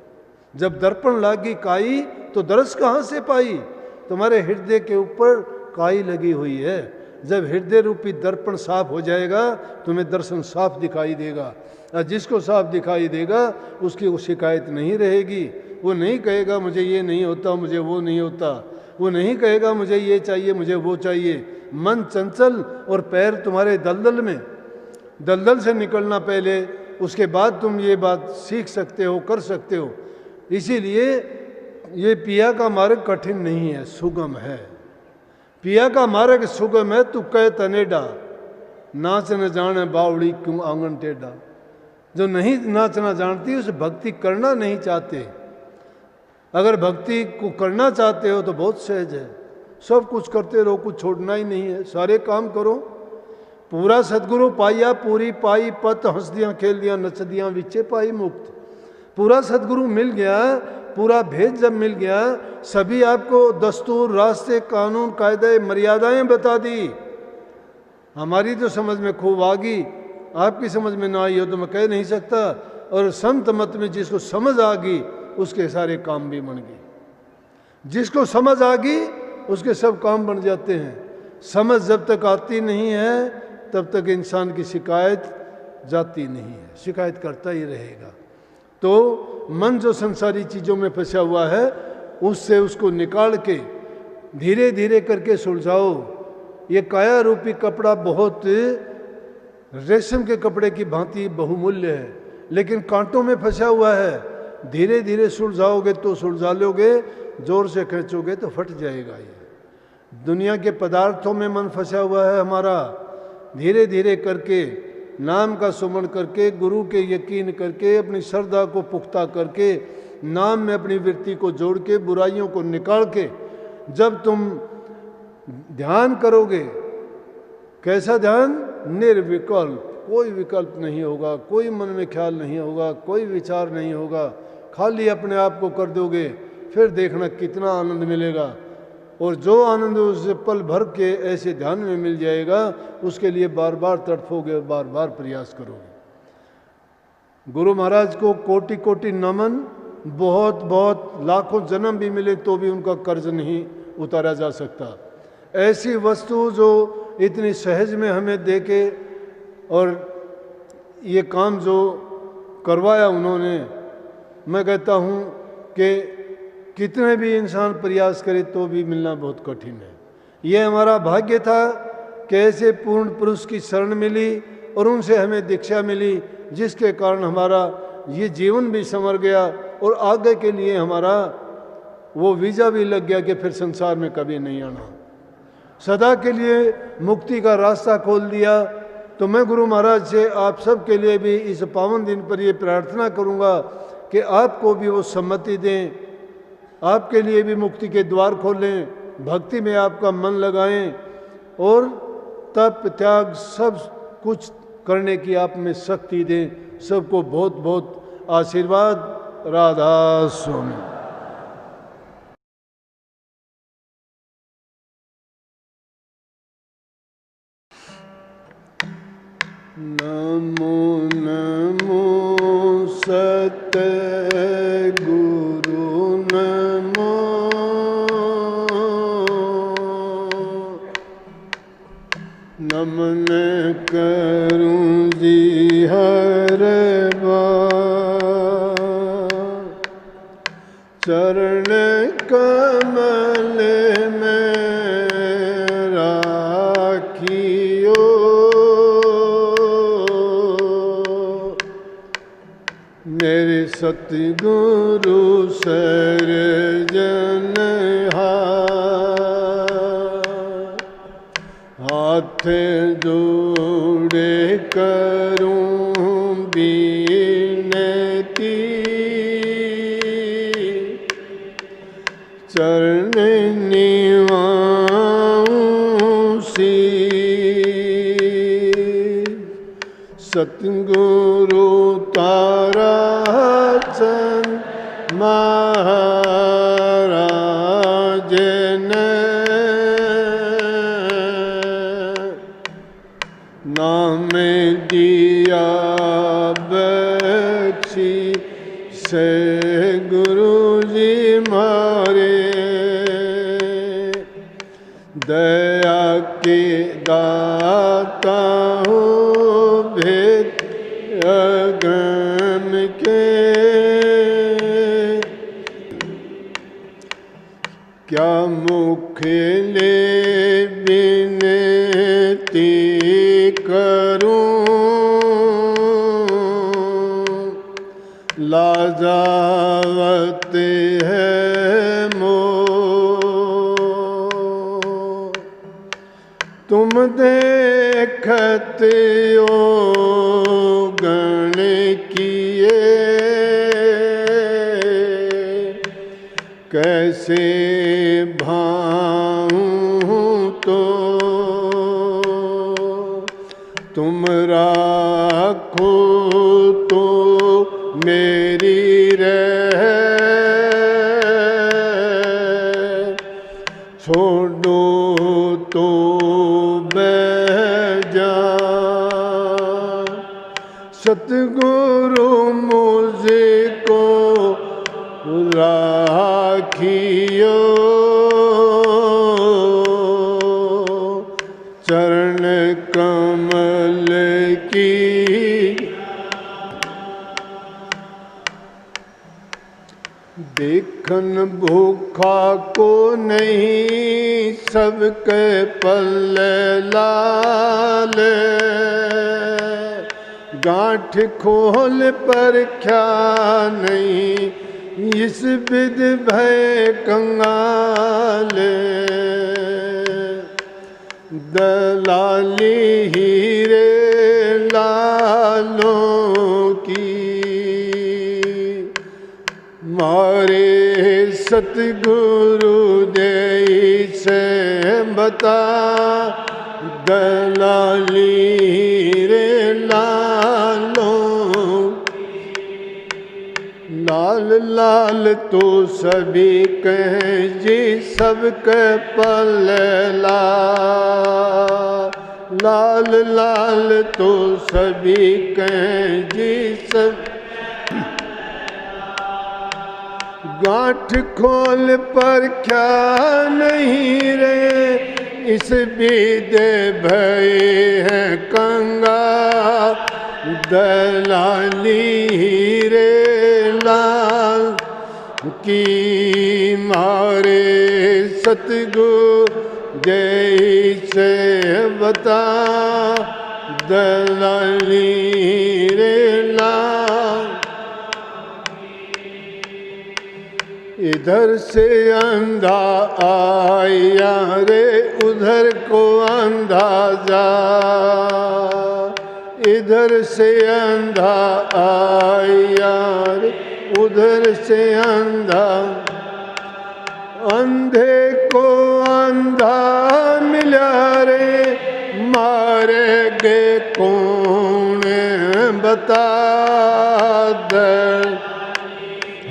जब दर्पण लागी काई तो दरस कहां से पाई? तुम्हारे हृदय के ऊपर काई लगी हुई है। जब हृदय रूपी दर्पण साफ हो जाएगा तुम्हें दर्शन साफ दिखाई देगा। और जिसको साफ दिखाई देगा उसकी वो शिकायत नहीं रहेगी। वो नहीं कहेगा मुझे ये नहीं होता, मुझे वो नहीं होता। वो नहीं कहेगा मुझे ये चाहिए, मुझे वो चाहिए। मन चंचल और पैर तुम्हारे दलदल में। दलदल से निकलना पहले, उसके बाद तुम ये बात सीख सकते हो, कर सकते हो। इसीलिए ये पिया का मार्ग कठिन नहीं है, सुगम है। पिया का मार्ग सुगम है। तू कह तनेडा, नाच न जाने बावड़ी क्यों आंगन टेढ़ा। जो नहीं नाचना जानती उसे भक्ति करना नहीं चाहते। अगर भक्ति को करना चाहते हो तो बहुत सहज है। सब कुछ करते रहो, कुछ छोड़ना ही नहीं है। सारे काम करो। पूरा सतगुरु पाइया पूरी पाई, पत हंसदियाँ खेलदियाँ नचदियाँ विचे पाई मुक्त। पूरा सतगुरु मिल गया, पूरा भेद जब मिल गया, सभी आपको दस्तूर, रास्ते, कानून, कायदे, मर्यादाएं बता दी। हमारी तो समझ में खूब आ गई, आपकी समझ में ना आई हो तो मैं कह नहीं सकता। और संत मत में जिसको समझ आ गई उसके सारे काम भी बन गए। जिसको समझ आ गई उसके सब काम बन जाते हैं। समझ जब तक आती नहीं है तब तक इंसान की शिकायत जाती नहीं है, शिकायत करता ही रहेगा। तो मन जो संसारी चीज़ों में फंसा हुआ है उससे उसको निकाल के धीरे धीरे करके सुलझाओ। ये काया रूपी कपड़ा बहुत रेशम के कपड़े की भांति बहुमूल्य है, लेकिन कांटों में फंसा हुआ है। धीरे धीरे सुलझाओगे तो सुलझा लोगे, जोर से खींचोगे तो फट जाएगा। ये दुनिया के पदार्थों में मन फंसा हुआ है हमारा। धीरे धीरे करके, नाम का सुमन करके, गुरु के यकीन करके, अपनी श्रद्धा को पुख्ता करके, नाम में अपनी वृत्ति को जोड़ के, बुराइयों को निकाल के जब तुम ध्यान करोगे, कैसा ध्यान? निर्विकल्प, कोई विकल्प नहीं होगा, कोई मन में ख्याल नहीं होगा, कोई विचार नहीं होगा, खाली अपने आप को कर दोगे, फिर देखना कितना आनंद मिलेगा। और जो आनंद उससे पल भर के ऐसे ध्यान में मिल जाएगा उसके लिए बार बार तड़फोगे, बार बार प्रयास करोगे। गुरु महाराज को कोटि कोटि नमन। बहुत बहुत लाखों जन्म भी मिले तो भी उनका कर्ज नहीं उतारा जा सकता। ऐसी वस्तु जो इतनी सहज में हमें दे के और ये काम जो करवाया उन्होंने, मैं कहता हूँ कि कितने भी इंसान प्रयास करे तो भी मिलना बहुत कठिन है। ये हमारा भाग्य था कि ऐसे पूर्ण पुरुष की शरण मिली और उनसे हमें दीक्षा मिली, जिसके कारण हमारा ये जीवन भी संवर गया और आगे के लिए हमारा वो वीज़ा भी लग गया कि फिर संसार में कभी नहीं आना। सदा के लिए मुक्ति का रास्ता खोल दिया। तो मैं गुरु महाराज से आप सब के लिए भी इस पावन दिन पर ये प्रार्थना करूँगा कि आपको भी वो सम्मति दें, आपके लिए भी मुक्ति के द्वार खोलें, भक्ति में आपका मन लगाएं और तप त्याग सब कुछ करने की आप में शक्ति दें। सबको बहुत बहुत आशीर्वाद। राधा स्वामी। नमो नमो सतगुरु नमो, नमन करूं जी हर बार, चरण कमल में राखियो, मेरे सतगुरु सरजन हाथ जोड़े करूं बीनती, चरण निवाऊं सतगुरु तारा सन महाराज ने नाम दिया बख्शी से गुरु जी मारे, दया के दाता हूँ भेद अगम के, क्या मुख ले विनती करूं, लाजावत है तुम देखते हो गण किए, कैसे भाऊं तो तुम राखो तो मेरी रह, छोड़ो तो सतगुरु मुझको राखियो, चरण कमल की देखन भूखा को नहीं, सबके पल्ले लाल, गांठ खोल पर क्या नहीं, इस विद भय कंगाल, दलाली हीरे लालों की, मारे सतगुरु दे से बता, दलाली हीरे लाल लाल तो सभी कहें जी, सबके पल्ले लाल लाल तो सभी कहें जी, सब गांठ खोल पर क्या नहीं रे, इस बीदे भय है कंगा, दलाली हीरे लाल की, मारे सतगुरु जैसे बता, दलाली हीरे लाल। इधर से अंधा आया रे, उधर को अंधा जा, इधर से अंधा आया रे, उधर से अंधा, अंधे को अंधा मिला रे, मारेगे कौन बता, दे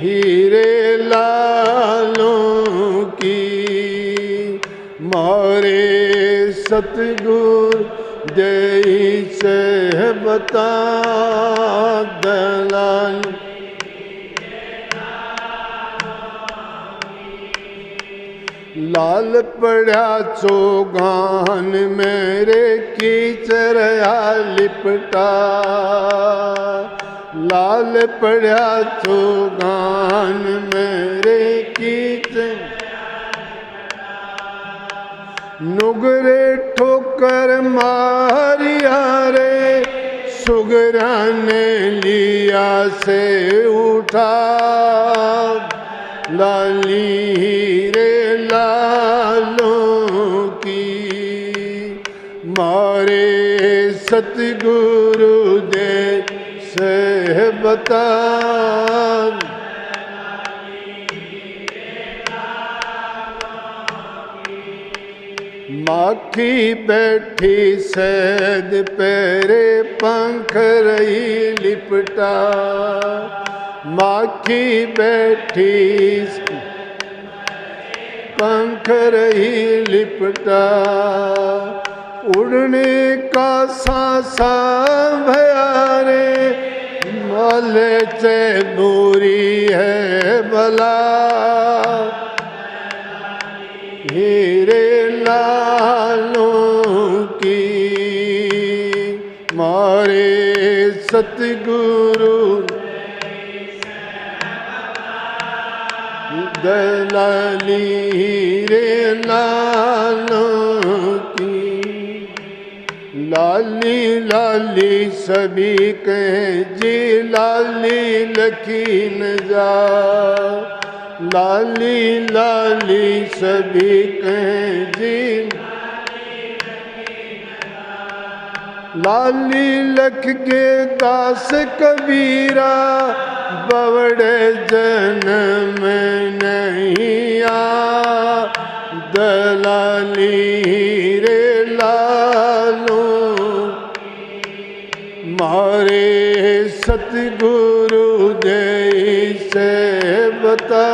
हीरे लालों की, मारे सतगुरु जैसे बता, दलाल लाल पड़ा चौगान मेरे कीचड़या लिपटा, लाल पड़ा चौगान मेरे कीचड़, नुगरे ठोकर मारिया रे, सुगरा ने लिया से उठा, लाली रे लालों की, मारे सतगुरु दे से बता, माखी बैठी सैद पैरे पंख रही लिपटा, माखी बैठी पंख रही लिपटा, उड़ने का सांसा भयारे माले चे दूरी है भला, हीरे लालों की मारे सतगुरु दलाली, हीरे लालों की लाली लाली सभी कहें जी लाली लखी न जा, लाली लाली सभी कहें जी लाली लख के दास कबीरा, बवड़े जन्म नहीं आ, दलाली हीरे लालों मारे सतगुरु जैसे बता,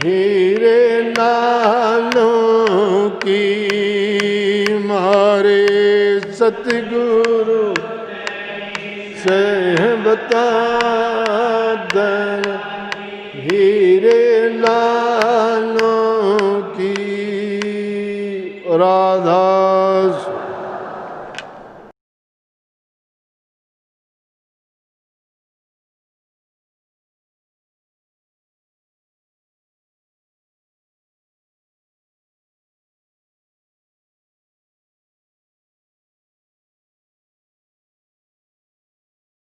हीरे लालों की मारे सतगुरु से बता, हीरे लालों की। राधा